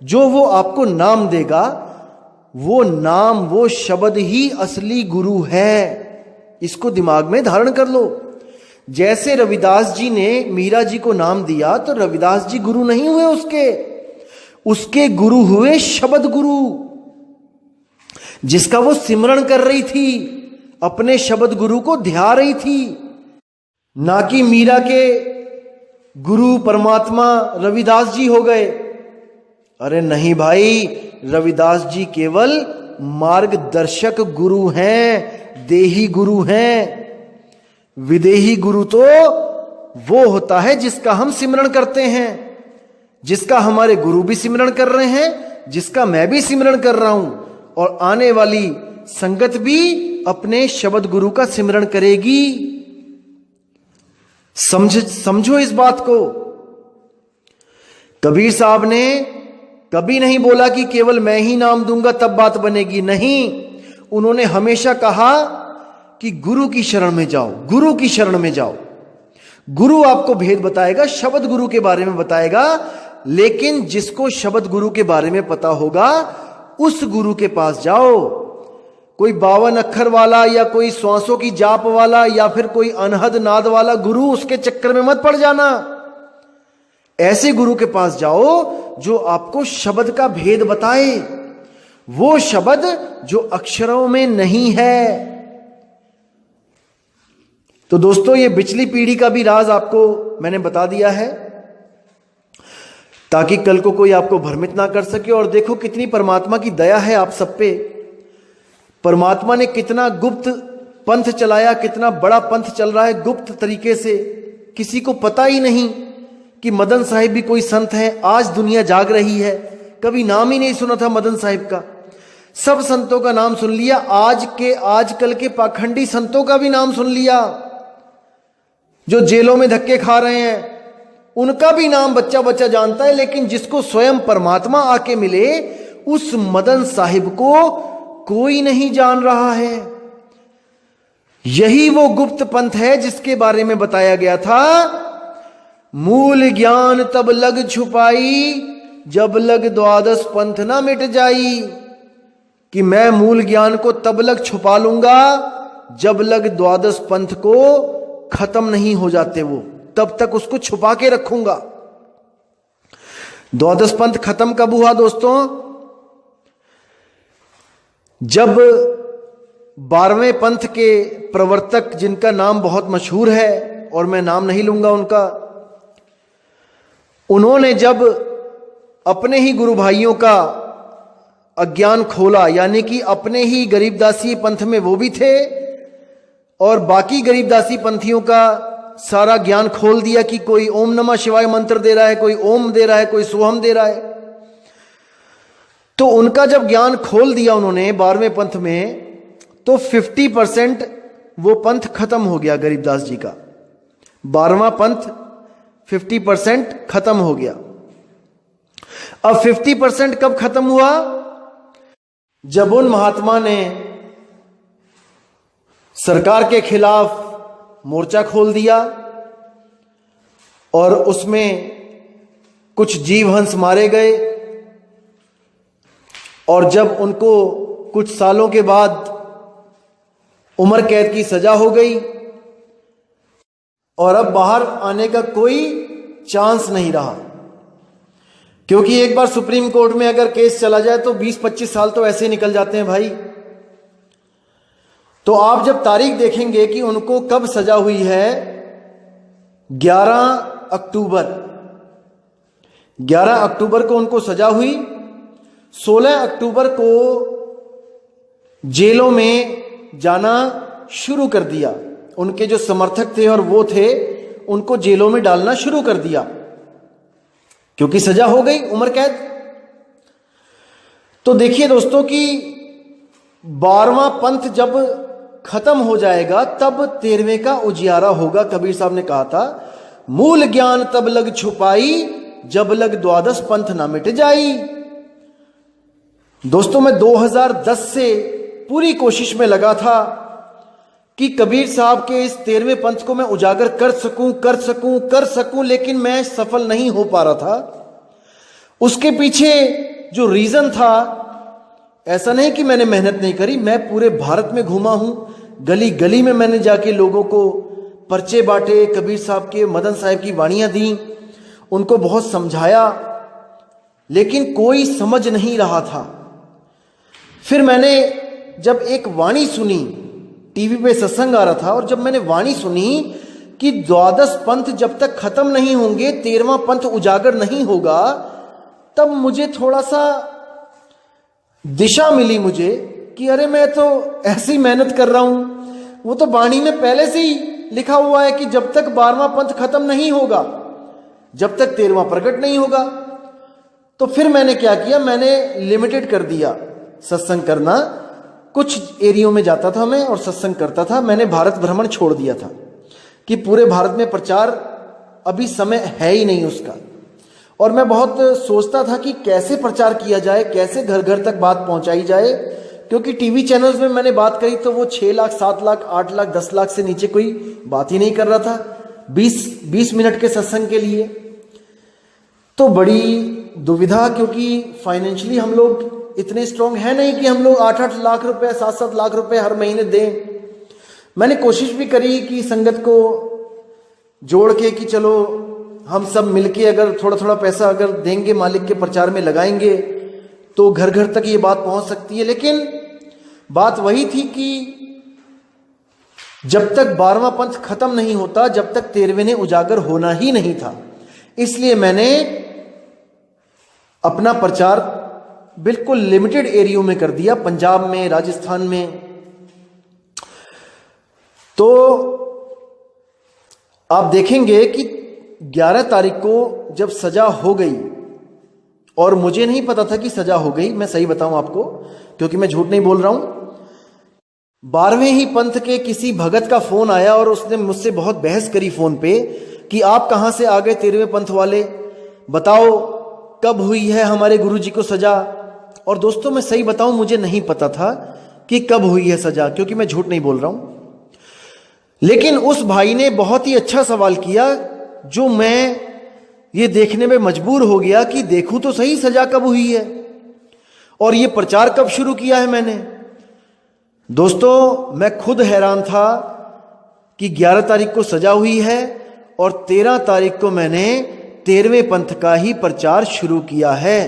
जो वो आपको नाम देगा, वो नाम, वो शब्द ही असली गुरु है। इसको दिमाग में धारण कर लो। जैसे रविदास जी ने मीरा जी को नाम दिया तो रविदास जी गुरु नहीं हुए उसके गुरु हुए शब्द गुरु, जिसका वो सिमरण कर रही थी, अपने शब्द गुरु को ध्या रही थी। ना कि मीरा के गुरु परमात्मा रविदास जी हो गए। अरे नहीं भाई, रविदास जी केवल मार्गदर्शक गुरु हैं, देही गुरु हैं। विदेही गुरु तो वो होता है जिसका हम सिमरण करते हैं, जिसका हमारे गुरु भी सिमरण कर रहे हैं, जिसका मैं भी सिमरण कर रहा हूं, और आने वाली संगत भी अपने शब्द गुरु का सिमरण करेगी। समझो इस बात को। कबीर साहब ने कभी नहीं बोला कि केवल मैं ही नाम दूंगा तब बात बनेगी, नहीं। उन्होंने हमेशा कहा कि गुरु की शरण में जाओ, गुरु की शरण में जाओ। गुरु आपको भेद बताएगा, शब्द गुरु के बारे में बताएगा, लेकिन जिसको शब्द गुरु के बारे में पता होगा उस गुरु के पास जाओ। कोई 52 अक्षर वाला या कोई श्वासों की जाप वाला या फिर कोई अनहद नाद वाला गुरु, उसके चक्कर में मत पड़ जाना। ऐसे गुरु के पास जाओ जो आपको शब्द का भेद बताए, वो शब्द जो अक्षरों में नहीं है। तो दोस्तों, ये पिछली पीढ़ी का भी राज आपको मैंने बता दिया है ताकि कल को कोई आपको भ्रमित ना कर सके। और देखो कितनी परमात्मा की दया है आप सब पे। परमात्मा ने कितना गुप्त पंथ चलाया, कितना बड़ा पंथ चल रहा है गुप्त तरीके से। किसी को पता ही नहीं कि मदन साहिब भी कोई संत है। आज दुनिया जाग रही है, कभी नाम ही नहीं सुना था मदन साहिब का। सब संतों का नाम सुन लिया, आजकल के पाखंडी संतों का भी नाम सुन लिया, जो जेलों में धक्के खा रहे हैं उनका भी नाम बच्चा बच्चा जानता है। लेकिन जिसको स्वयं परमात्मा आके मिले, उस मदन साहिब को कोई नहीं जान रहा है। यही वो गुप्त पंथ है जिसके बारे में बताया गया था, मूल ज्ञान तब लग छुपाई, जब लग द्वादश पंथ ना मिट जाई। कि मैं मूल ज्ञान को तब लग छुपा लूंगा जब लग द्वादश पंथ को खत्म नहीं हो जाते, वो तब तक उसको छुपा के रखूंगा। द्वादश पंथ खत्म कब हुआ दोस्तों? जब 12वें पंथ के प्रवर्तक, जिनका नाम बहुत मशहूर है और मैं नाम नहीं लूंगा उनका, उन्होंने जब अपने ही गुरु भाइयों का अज्ञान खोला, यानी कि अपने ही गरीबदासी पंथ में वो भी थे और बाकी गरीबदासी पंथियों का सारा ज्ञान खोल दिया कि कोई ओम नमः शिवाय मंत्र दे रहा है, कोई ओम दे रहा है, कोई सोहम दे रहा है। तो उनका जब ज्ञान खोल दिया उन्होंने 12वें पंथ में, तो 50% वो पंथ खत्म हो गया गरीबदास जी का। 12वां पंथ 50% खत्म हो गया। अब 50% कब खत्म हुआ? जब उन महात्मा ने सरकार के खिलाफ मोर्चा खोल दिया और उसमें कुछ जीवहंस मारे गए, और जब उनको कुछ सालों के बाद उम्र कैद की सजा हो गई और अब बाहर आने का कोई चांस नहीं रहा, क्योंकि एक बार सुप्रीम कोर्ट में अगर केस चला जाए तो 20-25 साल तो ऐसे निकल जाते हैं भाई। तो आप जब तारीख देखेंगे कि उनको कब सजा हुई है, 11 अक्टूबर 11 अक्टूबर को उनको सजा हुई। 16 अक्टूबर को जेलों में जाना शुरू कर दिया। उनके जो समर्थक थे और वो थे, उनको जेलों में डालना शुरू कर दिया, क्योंकि सजा हो गई, उम्र कैद। तो देखिए दोस्तों कि 12वां पंथ जब खत्म हो जाएगा तब 13वें का उजियारा होगा। कबीर साहब ने कहा था, मूल ज्ञान तब लग छुपाई, जब लग द्वादश पंथ ना मिट जाई। दोस्तों मैं 2010 से पूरी कोशिश में लगा था कि कबीर साहब के इस 13वें पंथ को मैं उजागर कर सकूं, लेकिन मैं सफल नहीं हो पा रहा था। उसके पीछे जो रीजन था, ऐसा नहीं कि मैंने मेहनत नहीं करी, मैं पूरे भारत में घूमा हूं, गली गली में मैंने जाके लोगों को पर्चे बांटे, कबीर साहब के, मदन साहब की वाणियां दी, उनको बहुत समझाया, लेकिन कोई समझ नहीं रहा था। फिर मैंने जब एक वाणी सुनी, टीवी पे सत्संग आ रहा था, और जब मैंने वाणी सुनी कि द्वादश पंथ जब तक खत्म नहीं होंगे, 13वां पंथ उजागर नहीं होगा, तब मुझे थोड़ा सा दिशा मिली मुझे कि अरे मैं तो ऐसी मेहनत कर रहा हूं, वो तो वाणी में पहले से ही लिखा हुआ है कि जब तक 12वां पंथ खत्म नहीं होगा, जब तक 13वां प्रकट नहीं होगा। तो फिर मैंने क्या किया, मैंने लिमिटेड कर दिया सत्संग करना। कुछ एरियो में जाता था मैं और सत्संग करता था। मैंने भारत भ्रमण छोड़ दिया था कि पूरे भारत में प्रचार अभी समय है ही नहीं उसका। और मैं बहुत सोचता था कि कैसे प्रचार किया जाए, कैसे घर घर तक बात पहुंचाई जाए, क्योंकि टीवी चैनल्स में मैंने बात करी तो वो 6 लाख, 7 लाख, 8 लाख, 10 लाख से नीचे कोई बात ही नहीं कर रहा था 20 मिनट के सत्संग के लिए। तो बड़ी दुविधा, क्योंकि फाइनेंशियली हम लोग इतने स्ट्रांग है नहीं कि हम लोग 8-8 लाख रुपए, 7-7 लाख रुपए हर महीने दें। मैंने कोशिश भी करी कि संगत को जोड़ के कि चलो हम सब मिलके अगर थोड़ा थोड़ा पैसा अगर देंगे, मालिक के प्रचार में लगाएंगे, तो घर घर तक ये बात पहुंच सकती है। लेकिन बात वही थी कि जब तक 12वां पंथ खत्म नहीं होता, जब तक 13वें ने उजागर होना ही नहीं था। इसलिए मैंने अपना प्रचार बिल्कुल लिमिटेड एरियो में कर दिया, पंजाब में, राजस्थान में। तो आप देखेंगे कि 11 तारीख को जब सजा हो गई, और मुझे नहीं पता था कि सजा हो गई, मैं सही बताऊं आपको, क्योंकि मैं झूठ नहीं बोल रहा हूं। 12वें ही पंथ के किसी भगत का फोन आया और उसने मुझसे बहुत बहस करी फोन पे कि आप कहां से आ गए 13वें पंथ वाले, बताओ कब हुई है हमारे गुरुजी को सजा। और दोस्तों मैं सही बताऊं, मुझे नहीं पता था कि कब हुई है सजा, क्योंकि मैं झूठ नहीं बोल रहा हूं। लेकिन उस भाई ने बहुत ही अच्छा सवाल किया, जो मैं ये देखने में मजबूर हो गया कि देखूं तो सही सजा कब हुई है और ये प्रचार कब शुरू किया है मैंने। दोस्तों मैं खुद हैरान था कि 11 तारीख को सजा हुई है और 13 तारीख को मैंने 13वें पंथ का ही प्रचार शुरू किया है।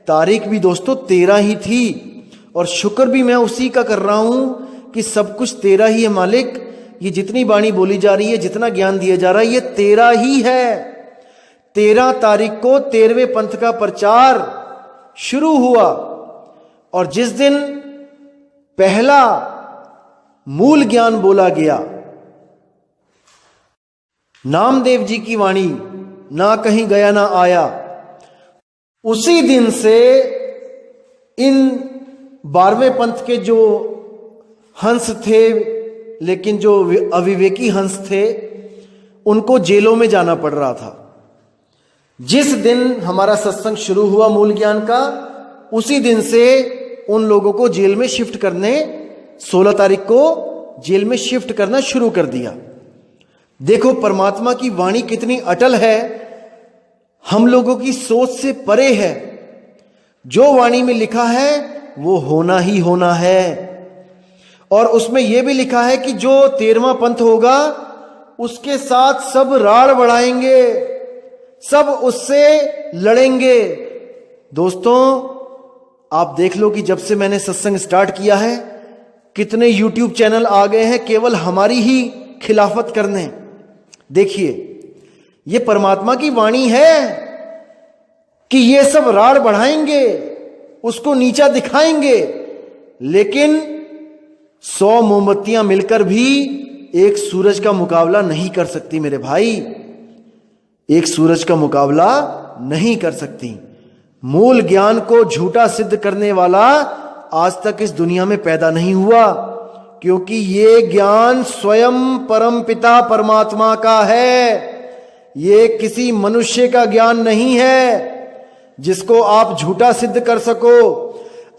तारीख भी दोस्तों 13 ही थी, और शुक्र भी मैं उसी का कर रहा हूं कि सब कुछ 13 ही है मालिक। ये जितनी वाणी बोली जा रही है, जितना ज्ञान दिया जा रहा है, ये 13 ही है। 13 तारीख को 13वें पंथ का प्रचार शुरू हुआ, और जिस दिन पहला मूल ज्ञान बोला गया, नामदेव जी की वाणी, ना कहीं गया ना आया, उसी दिन से इन 12वें पंथ के जो हंस थे, लेकिन जो अविवेकी हंस थे, उनको जेलों में जाना पड़ रहा था। जिस दिन हमारा सत्संग शुरू हुआ मूल ज्ञान का, उसी दिन से उन लोगों को जेल में शिफ्ट करने, 16 तारीख को जेल में शिफ्ट करना शुरू कर दिया। देखो परमात्मा की वाणी कितनी अटल है, हम लोगों की सोच से परे है। जो वाणी में लिखा है वो होना ही होना है। और उसमें यह भी लिखा है कि जो 13वां पंथ होगा उसके साथ सब राड़ बढ़ाएंगे, सब उससे लड़ेंगे। दोस्तों आप देख लो कि जब से मैंने सत्संग स्टार्ट किया है, कितने YouTube चैनल आ गए हैं केवल हमारी ही खिलाफत करने। देखिए ये परमात्मा की वाणी है कि ये सब राड़ बढ़ाएंगे, उसको नीचा दिखाएंगे, लेकिन 100 मोमबत्तियां मिलकर भी एक सूरज का मुकाबला नहीं कर सकती मेरे भाई, एक सूरज का मुकाबला नहीं कर सकती। मूल ज्ञान को झूठा सिद्ध करने वाला आज तक इस दुनिया में पैदा नहीं हुआ, क्योंकि ये ज्ञान स्वयं परम पिता परमात्मा का है। ये किसी मनुष्य का ज्ञान नहीं है जिसको आप झूठा सिद्ध कर सको।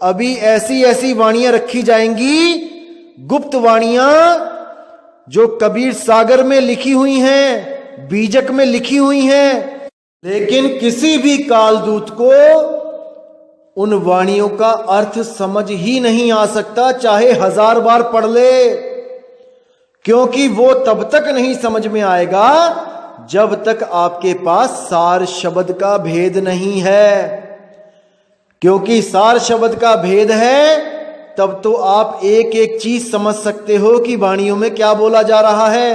अभी ऐसी ऐसी वाणियां रखी जाएंगी, गुप्त वाणियां, जो कबीर सागर में लिखी हुई हैं, बीजक में लिखी हुई हैं, लेकिन किसी भी कालदूत को उन वाणियों का अर्थ समझ ही नहीं आ सकता, चाहे 1000 बार पढ़ ले, क्योंकि वो तब तक नहीं समझ में आएगा जब तक आपके पास सार शब्द का भेद नहीं है। क्योंकि सार शब्द का भेद है, तब तो आप एक एक चीज समझ सकते हो कि वाणियों में क्या बोला जा रहा है।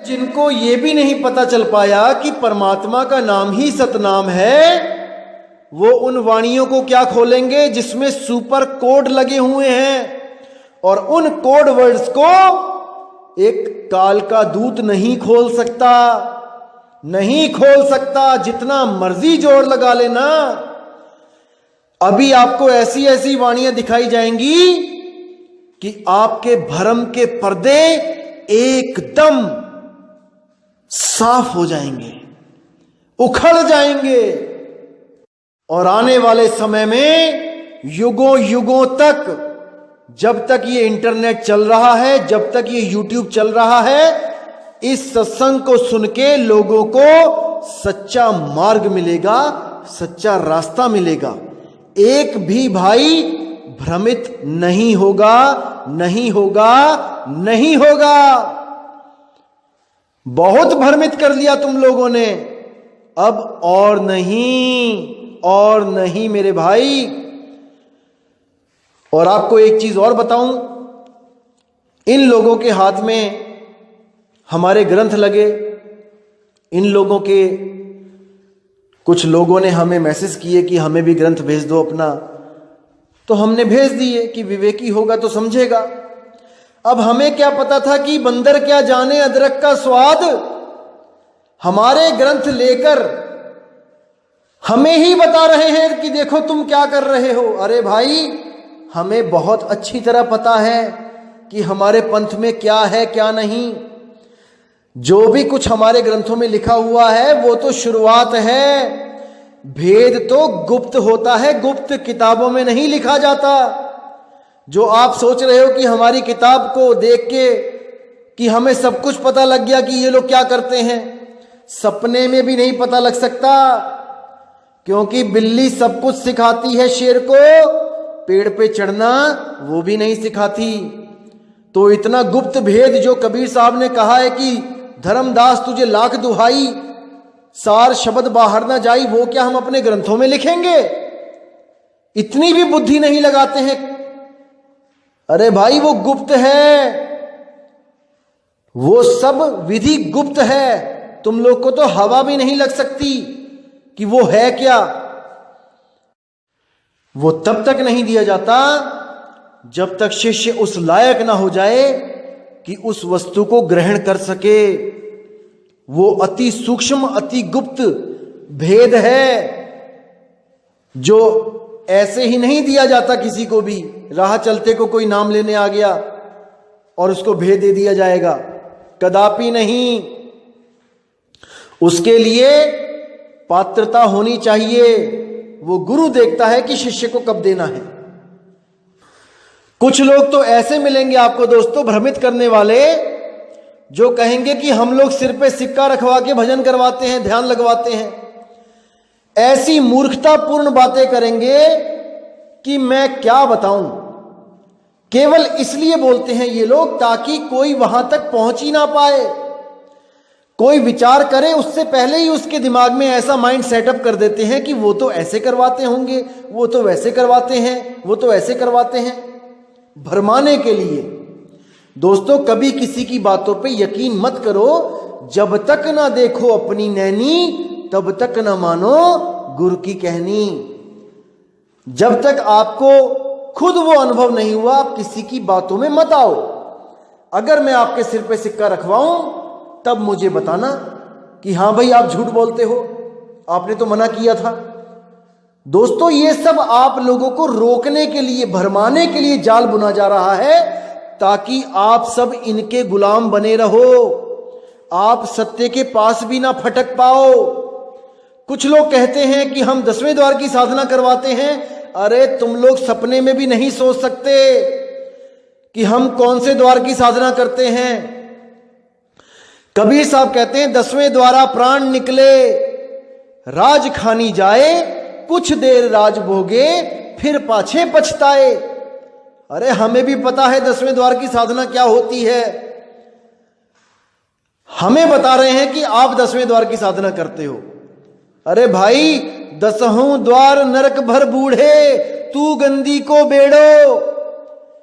जिनको ये भी नहीं पता चल पाया कि परमात्मा का नाम ही सतनाम है, वो उन वाणियों को क्या खोलेंगे जिसमें सुपर कोड लगे हुए हैं, और उन कोड वर्ड्स को एक काल का दूत नहीं खोल सकता, नहीं खोल सकता, जितना मर्जी जोर लगा लेना। अभी आपको ऐसी ऐसी वाणियां दिखाई जाएंगी कि आपके भरम के पर्दे एकदम साफ हो जाएंगे, उखड़ जाएंगे, और आने वाले समय में युगों युगों तक, जब तक ये इंटरनेट चल रहा है, जब तक ये यूट्यूब चल रहा है, इस सत्संग को सुन के लोगों को सच्चा मार्ग मिलेगा, सच्चा रास्ता मिलेगा। एक भी भाई भ्रमित नहीं होगा, नहीं होगा, नहीं होगा। बहुत भ्रमित कर लिया तुम लोगों ने, अब और नहीं, और नहीं मेरे भाई। और आपको एक चीज और बताऊं, इन लोगों के हाथ में हमारे ग्रंथ लगे, इन लोगों के कुछ लोगों ने हमें मैसेज किए कि हमें भी ग्रंथ भेज दो अपना, तो हमने भेज दिए कि विवेकी होगा तो समझेगा। अब हमें क्या पता था कि बंदर क्या जाने अदरक का स्वाद। हमारे ग्रंथ लेकर हमें ही बता रहे हैं कि देखो तुम क्या कर रहे हो। अरे भाई, हमें बहुत अच्छी तरह पता है कि हमारे पंथ में क्या है क्या नहीं। जो भी कुछ हमारे ग्रंथों में लिखा हुआ है वो तो शुरुआत है, भेद तो गुप्त होता है, गुप्त किताबों में नहीं लिखा जाता। जो आप सोच रहे हो कि हमारी किताब को देख के कि हमें सब कुछ पता लग गया कि ये लोग क्या करते हैं, सपने में भी नहीं पता लग सकता, क्योंकि बिल्ली सब कुछ सिखाती है शेर को, पेड़ पे चढ़ना वो भी नहीं सिखाती। तो इतना गुप्त भेद जो कबीर साहब ने कहा है कि धर्मदास तुझे लाख दुहाई, सार शब्द बाहर ना जाई, वो क्या हम अपने ग्रंथों में लिखेंगे? इतनी भी बुद्धि नहीं लगाते हैं। अरे भाई, वो गुप्त है, वो सब विधि गुप्त है, तुम लोग को तो हवा भी नहीं लग सकती कि वो है क्या। वो तब तक नहीं दिया जाता जब तक शिष्य उस लायक ना हो जाए कि उस वस्तु को ग्रहण कर सके। वो अति सूक्ष्म, अति गुप्त भेद है जो ऐसे ही नहीं दिया जाता किसी को भी। राह चलते को कोई नाम लेने आ गया और उसको भेद दे दिया जाएगा, कदापि नहीं। उसके लिए पात्रता होनी चाहिए। वो गुरु देखता है कि शिष्य को कब देना है। कुछ लोग तो ऐसे मिलेंगे आपको दोस्तों, भ्रमित करने वाले, जो कहेंगे कि हम लोग सिर पे सिक्का रखवा के भजन करवाते हैं, ध्यान लगवाते हैं। ऐसी मूर्खतापूर्ण बातें करेंगे कि मैं क्या बताऊं। केवल इसलिए बोलते हैं ये लोग ताकि कोई वहां तक पहुंच ही ना पाए। कोई विचार करे उससे पहले ही उसके दिमाग में ऐसा माइंड सेटअप कर देते हैं कि वो तो ऐसे करवाते होंगे, वो तो वैसे करवाते हैं, वो तो ऐसे करवाते हैं, भरमाने के लिए। दोस्तों, कभी किसी की बातों पे यकीन मत करो। जब तक ना देखो अपनी नैनी तब तक ना मानो गुरु की कहनी। जब तक आपको खुद वो अनुभव नहीं हुआ, आप किसी की बातों में मत आओ। अगर मैं आपके सिर पे सिक्का रखवाऊं तब मुझे बताना कि हां भाई आप झूठ बोलते हो, आपने तो मना किया था। दोस्तों, ये सब आप लोगों को रोकने के लिए, भरमाने के लिए जाल बुना जा रहा है, ताकि आप सब इनके गुलाम बने रहो, आप सत्य के पास भी ना फटक पाओ। कुछ लोग कहते हैं कि हम 10वें द्वार की साधना करवाते हैं। अरे तुम लोग सपने में भी नहीं सोच सकते कि हम कौन से द्वार की साधना करते हैं। कबीर साहब कहते हैं 10वें द्वारा प्राण निकले, राज खानी जाए, कुछ देर राज भोगे, फिर पाछे पछताए। अरे हमें भी पता है 10वें द्वार की साधना क्या होती है। हमें बता रहे हैं कि आप 10वें द्वार की साधना करते हो। अरे भाई, 10हों द्वार नरक भर बूढ़े, तू गंदी को बेड़ो।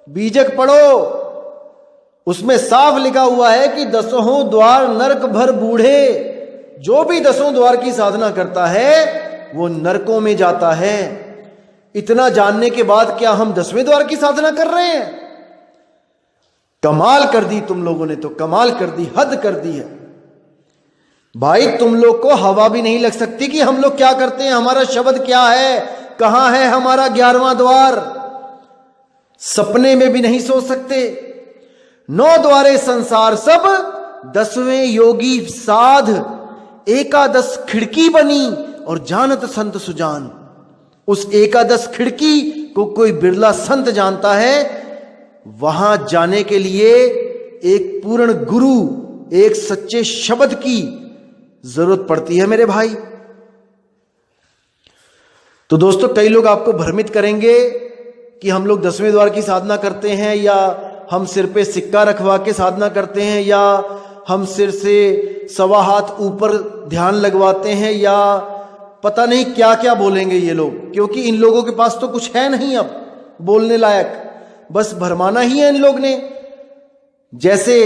बीजक पढ़ो, उसमें साफ लिखा हुआ है कि 10हों द्वार नरक भर बूढ़े। जो भी 10हों द्वार की साधना करता है वो नरकों में जाता है। इतना जानने के बाद क्या हम 10वें द्वार की साधना कर रहे हैं? कमाल कर दी तुम लोगों ने, तो कमाल कर दी, हद कर दी है भाई। तुम लोग को हवा भी नहीं लग सकती कि हम लोग क्या करते हैं, हमारा शब्द क्या है, कहां है हमारा 11वां द्वार। सपने में भी नहीं सोच सकते। 9 द्वारे संसार सब, 10वें योगी साध, एकादश खिड़की बनी और जानत संत सुजान। उस एकादश खिड़की को कोई बिरला संत जानता है। वहां जाने के लिए एक पूर्ण गुरु, एक सच्चे शब्द की जरूरत पड़ती है मेरे भाई। तो दोस्तों, कई लोग आपको भ्रमित करेंगे कि हम लोग 10वें द्वार की साधना करते हैं, या हम सिर पे सिक्का रखवा के साधना करते हैं, या हम सिर से 1.25 हाथ ऊपर ध्यान लगवाते हैं, या पता नहीं क्या क्या बोलेंगे ये लोग, क्योंकि इन लोगों के पास तो कुछ है नहीं अब बोलने लायक, बस भरमाना ही है इन लोग ने। जैसे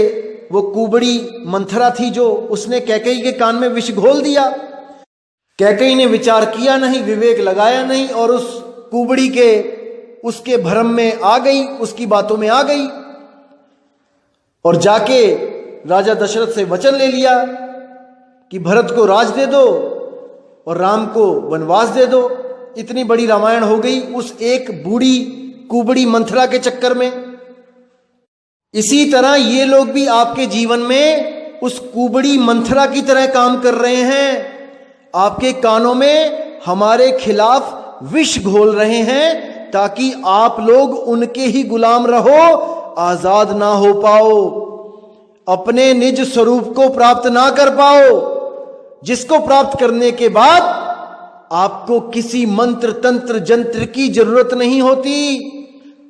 वो कुबड़ी मंथरा थी जो, उसने कैकेयी के कान में विष घोल दिया। कैकेयी ने विचार किया नहीं, विवेक लगाया नहीं, और उस कुबड़ी के उसके भ्रम में आ गई, उसकी बातों में आ गई, और जाके राजा दशरथ से वचन ले लिया कि भरत को राज दे दो और राम को वनवास दे दो। इतनी बड़ी रामायण हो गई उस एक बूढ़ी कुबड़ी मंथरा के चक्कर में। इसी तरह ये लोग भी आपके जीवन में उस कुबड़ी मंथरा की तरह काम कर रहे हैं। आपके कानों में हमारे खिलाफ विष घोल रहे हैं, ताकि आप लोग उनके ही गुलाम रहो, आजाद ना हो पाओ, अपने निज स्वरूप को प्राप्त ना कर पाओ, जिसको प्राप्त करने के बाद आपको किसी मंत्र तंत्र जंत्र की जरूरत नहीं होती।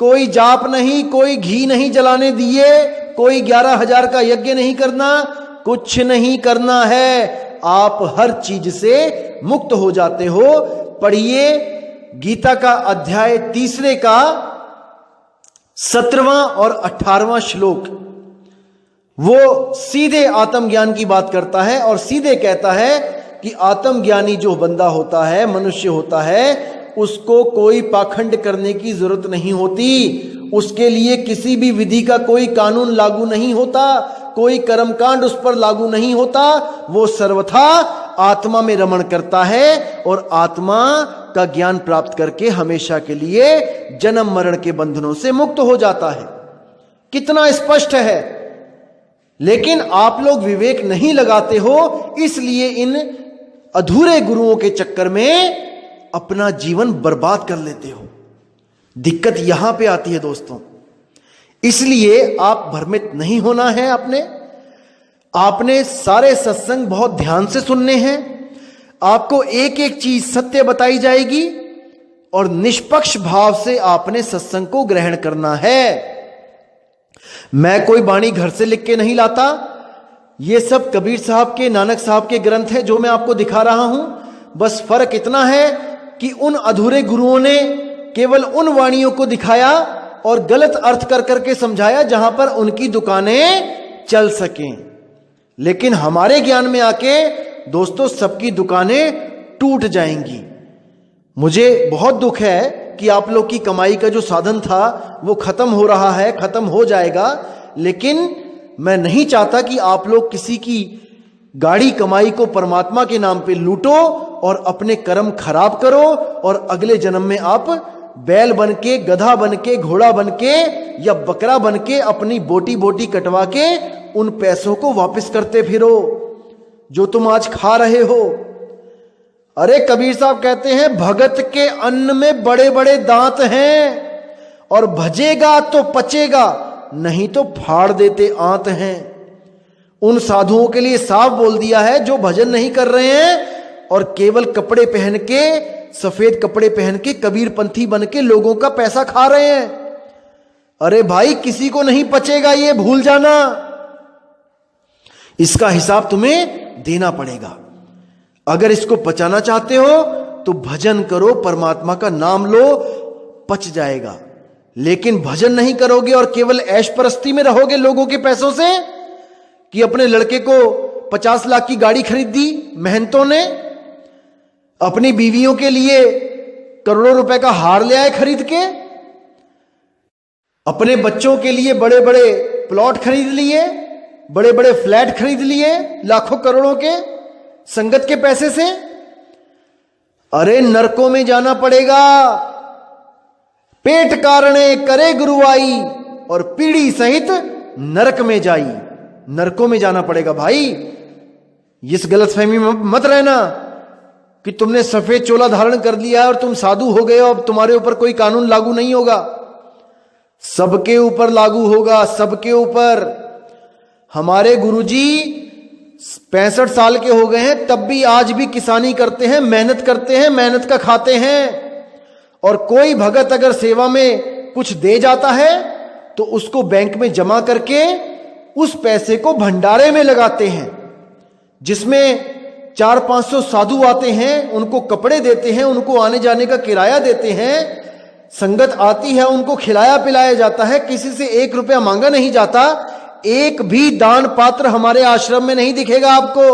कोई जाप नहीं, कोई घी नहीं जलाने दिए, कोई 11,000 का यज्ञ नहीं करना, कुछ नहीं करना है। आप हर चीज से मुक्त हो जाते हो। पढ़िए गीता का अध्याय 3 का 17वां और 18वां श्लोक। वो सीधे आत्मज्ञान की बात करता है और सीधे कहता है कि आत्मज्ञानी जो बंदा होता है, मनुष्य होता है, उसको कोई पाखंड करने की जरूरत नहीं होती। उसके लिए किसी भी विधि का कोई कानून लागू नहीं होता, कोई कर्मकांड उस पर लागू नहीं होता। वो सर्वथा आत्मा में रमण करता है और आत्मा का ज्ञान प्राप्त करके हमेशा के लिए जन्म मरण के बंधनों से मुक्त हो जाता है। कितना स्पष्ट है। लेकिन आप लोग विवेक नहीं लगाते हो, इसलिए इन अधूरे गुरुओं के चक्कर में अपना जीवन बर्बाद कर लेते हो। दिक्कत यहां पे आती है दोस्तों। इसलिए आप भ्रमित नहीं होना है। आपने सारे सत्संग बहुत ध्यान से सुनने हैं। आपको एक एक चीज सत्य बताई जाएगी और निष्पक्ष भाव से आपने सत्संग को ग्रहण करना है। मैं कोई वाणी घर से लिख के नहीं लाता। ये सब कबीर साहब के, नानक साहब के ग्रंथ है जो मैं आपको दिखा रहा हूं। बस फर्क इतना है कि उन अधूरे गुरुओं ने केवल उन वाणियों को दिखाया और गलत अर्थ कर करके समझाया जहां पर उनकी दुकानें चल सकें। लेकिन हमारे ज्ञान में आके दोस्तों सबकी दुकानें टूट जाएंगी। मुझे बहुत दुख है, कि आप लोग की कमाई का जो साधन था वो खत्म हो रहा है, खत्म हो जाएगा, लेकिन मैं नहीं चाहता कि आप लोग किसी की गाड़ी कमाई को परमात्मा के नाम पे लूटो और अपने कर्म खराब करो और अगले जन्म में आप बैल बन के, गधा बन के, घोड़ा बन के या बकरा बन के अपनी बोटी बोटी कटवा के उन पैसों को वापस करते फिरो जो तुम आज खा रहे हो। अरे कबीर साहब कहते हैं भगत के अन्न में बड़े बड़े दांत हैं और भजेगा तो पचेगा, नहीं तो फाड़ देते आंत हैं। उन साधुओं के लिए साफ बोल दिया है जो भजन नहीं कर रहे हैं और केवल कपड़े पहन के, सफेद कपड़े पहन के कबीरपंथी बन के लोगों का पैसा खा रहे हैं। अरे भाई किसी को नहीं पचेगा, ये भूल जाना, इसका हिसाब तुम्हें देना पड़ेगा। अगर इसको पचाना चाहते हो तो भजन करो, परमात्मा का नाम लो, पच जाएगा। लेकिन भजन नहीं करोगे और केवल ऐश परस्ती में रहोगे लोगों के पैसों से, कि अपने लड़के को 50 लाख की गाड़ी खरीद दी मेहनतों ने, अपनी बीवियों के लिए करोड़ों रुपए का हार ले आए खरीद के, अपने बच्चों के लिए बड़े बड़े प्लॉट खरीद लिए, बड़े बड़े फ्लैट खरीद लिए लाखों करोड़ों के संगत के पैसे से। अरे नरकों में जाना पड़ेगा। पेट कारणे करे गुरुआई और पीढ़ी सहित नरक में जाई। नरकों में जाना पड़ेगा भाई। इस गलतफहमी में मत रहना कि तुमने सफेद चोला धारण कर लिया है और तुम साधु हो गए हो, अब तुम्हारे ऊपर कोई कानून लागू नहीं होगा। सबके ऊपर लागू होगा, सबके ऊपर। हमारे गुरुजी 65 साल के हो गए हैं, तब भी आज भी किसानी करते हैं, मेहनत करते हैं, मेहनत का खाते हैं। और कोई भगत अगर सेवा में कुछ दे जाता है तो उसको बैंक में जमा करके उस पैसे को भंडारे में लगाते हैं, जिसमें 400-500 साधु आते हैं, उनको कपड़े देते हैं, उनको आने जाने का किराया देते हैं, संगत आती है, उनको खिलाया पिलाया जाता है, किसी से 1 रुपया मांगा नहीं जाता। एक भी दान पात्र हमारे आश्रम में नहीं दिखेगा आपको।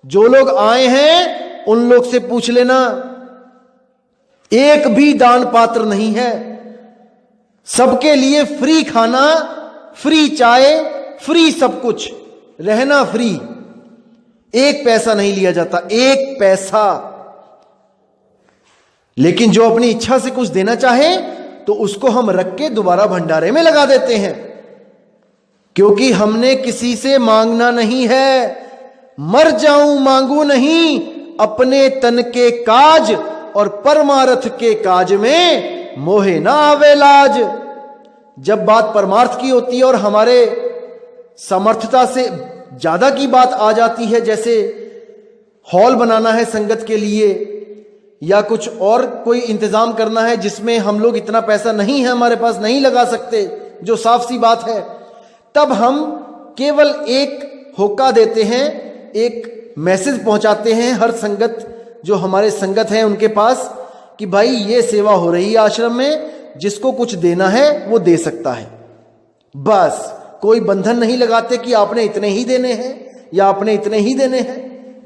जो लोग आए हैं उन लोग से पूछ लेना, एक भी दान पात्र नहीं है। सबके लिए फ्री खाना, फ्री चाय, फ्री सब कुछ, रहना फ्री, एक पैसा नहीं लिया जाता, एक पैसा। लेकिन जो अपनी इच्छा से कुछ देना चाहे तो उसको हम रख के दोबारा भंडारे में लगा देते हैं, क्योंकि हमने किसी से मांगना नहीं है। मर जाऊं मांगू नहीं, अपने तन के काज और परमार्थ के काज में मोहे ना आवे लाज। जब बात परमार्थ की होती है और हमारे समर्थता से ज्यादा की बात आ जाती है, जैसे हॉल बनाना है संगत के लिए या कुछ और कोई इंतजाम करना है जिसमें हम लोग इतना पैसा नहीं है, हमारे पास नहीं लगा सकते, जो साफ सी बात है, तब हम केवल एक होका देते हैं, एक मैसेज पहुंचाते हैं हर संगत, जो हमारे संगत हैं उनके पास, कि भाई ये सेवा हो रही है आश्रम में, जिसको कुछ देना है वो दे सकता है। बस कोई बंधन नहीं लगाते कि आपने इतने ही देने हैं या आपने इतने ही देने हैं,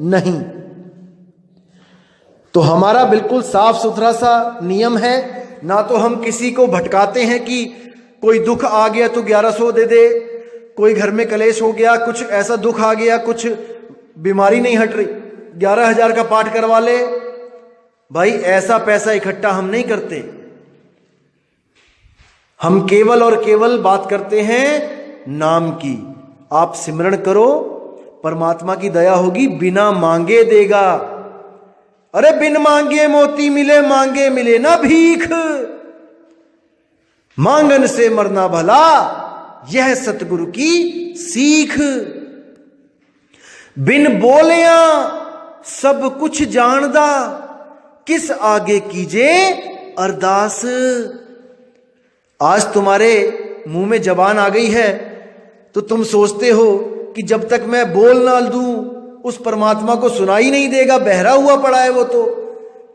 नहीं। तो हमारा बिल्कुल साफ सुथरा सा नियम है। ना तो हम किसी को भटकाते हैं कि कोई दुख आ गया तो 1100 दे दे, कोई घर में कलेश हो गया, कुछ ऐसा दुख आ गया, कुछ बीमारी नहीं हट रही, 11,000 का पाठ करवा ले। भाई ऐसा पैसा इकट्ठा हम नहीं करते। हम केवल और केवल बात करते हैं नाम की। आप सिमरण करो, परमात्मा की दया होगी, बिना मांगे देगा। अरे बिन मांगे मोती मिले, मांगे मिले ना भीख, मांगन से मरना भला, यह सतगुरु की सीख। बिन बोलिया सब कुछ जानदा, किस आगे कीजे अरदास। आज तुम्हारे मुंह में जबान आ गई है तो तुम सोचते हो कि जब तक मैं बोल ना दूं उस परमात्मा को सुनाई नहीं देगा, बहरा हुआ पड़ा है वो तो,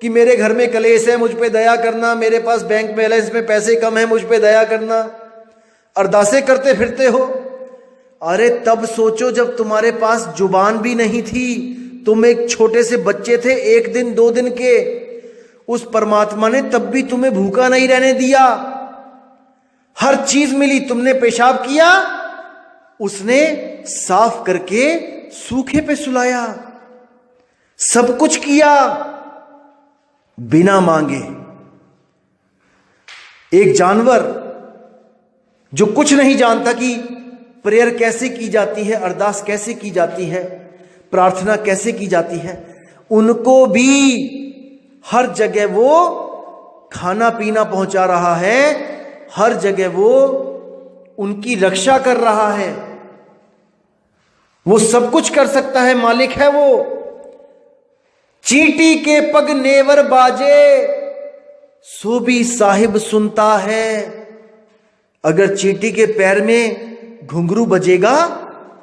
कि मेरे घर में कलेश है, मुझ पे दया करना, मेरे पास बैंक बैलेंस में पैसे कम है, मुझ पे दया करना, अरदासें करते फिरते हो। अरे तब सोचो जब तुम्हारे पास जुबान भी नहीं थी, तुम एक छोटे से बच्चे थे, 1 दिन 2 दिन के, उस परमात्मा ने तब भी तुम्हें भूखा नहीं रहने दिया। हर चीज मिली, तुमने पेशाब किया, उसने साफ करके सूखे पे सुलाया। सब कुछ किया बिना मांगे। एक जानवर जो कुछ नहीं जानता कि प्रेयर कैसे की जाती है, अरदास कैसे की जाती है, प्रार्थना कैसे की जाती है, उनको भी हर जगह वो खाना पीना पहुंचा रहा है, हर जगह वो उनकी रक्षा कर रहा है। वो सब कुछ कर सकता है, मालिक है वो। चींटी के पग नेवर बाजे, सो भी साहिब सुनता है। अगर चींटी के पैर में घुंघरू बजेगा,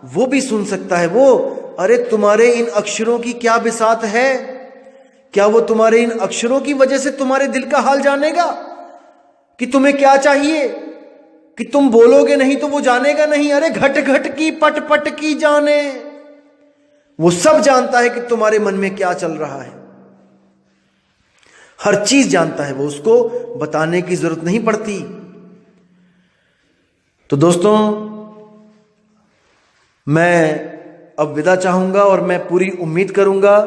वो भी सुन सकता है। वो, अरे तुम्हारे इन अक्षरों की क्या बिसात है? क्या वो तुम्हारे इन अक्षरों की वजह से तुम्हारे दिल का हाल जानेगा कि तुम्हें क्या चाहिए? कि तुम बोलोगे नहीं तो वो जानेगा नहीं? अरे घट घट की पट पट की जाने, वो सब जानता है कि तुम्हारे मन में क्या चल रहा है। हर चीज जानता है वो, उसको बताने की जरूरत नहीं पड़ती। तो दोस्तों, मैं अब विदा चाहूंगा और मैं पूरी उम्मीद करूंगा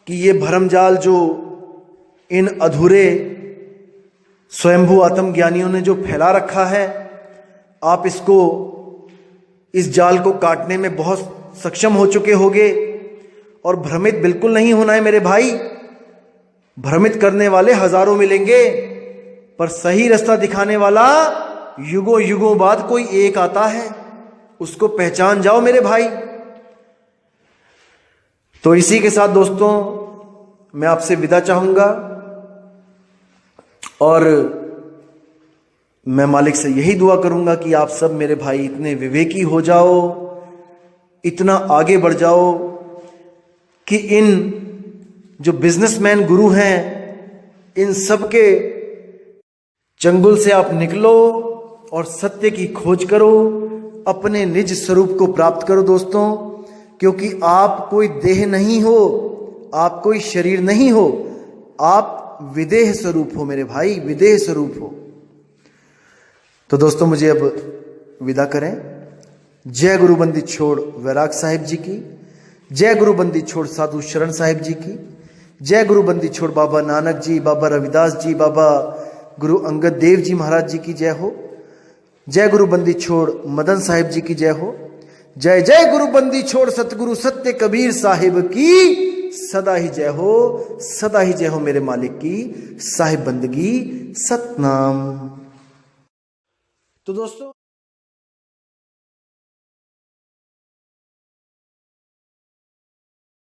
कि ये भरमजाल जो इन अधूरे स्वयंभू आत्मज्ञानियों ने जो फैला रखा है, आप इसको, इस जाल को काटने में बहुत सक्षम हो चुके होंगे। और भ्रमित बिल्कुल नहीं होना है मेरे भाई। भ्रमित करने वाले हजारों मिलेंगे, पर सही रास्ता दिखाने वाला युगों युगों बाद कोई एक आता है, उसको पहचान जाओ मेरे भाई। तो इसी के साथ दोस्तों, मैं आपसे विदा चाहूंगा और मैं मालिक से यही दुआ करूंगा कि आप सब मेरे भाई इतने विवेकी हो जाओ, इतना आगे बढ़ जाओ कि इन जो बिजनेसमैन गुरु हैं, इन सब के चंगुल से आप निकलो और सत्य की खोज करो, अपने निज स्वरूप को प्राप्त करो दोस्तों। क्योंकि आप कोई देह नहीं हो, आप कोई शरीर नहीं हो, आप विदेह स्वरूप हो मेरे भाई, विदेह स्वरूप हो। तो दोस्तों, मुझे अब विदा करें। जय गुरु बंदी छोड़ वैराग साहिब जी की, जय गुरु बंदी छोड़ साधु शरण साहिब जी की, जय गुरु बंदी छोड़ बाबा नानक जी, बाबा रविदास जी, बाबा गुरु अंगद देव जी महाराज जी की जय हो। जय गुरु बंदी छोड़ मदन साहिब जी की जय हो। जय जय गुरु बंदी छोड़ सतगुरु सत्य कबीर साहिब की सदा ही जय हो, सदा ही जय हो मेरे मालिक की साहिब बंदगी सतनाम। तो दोस्तों,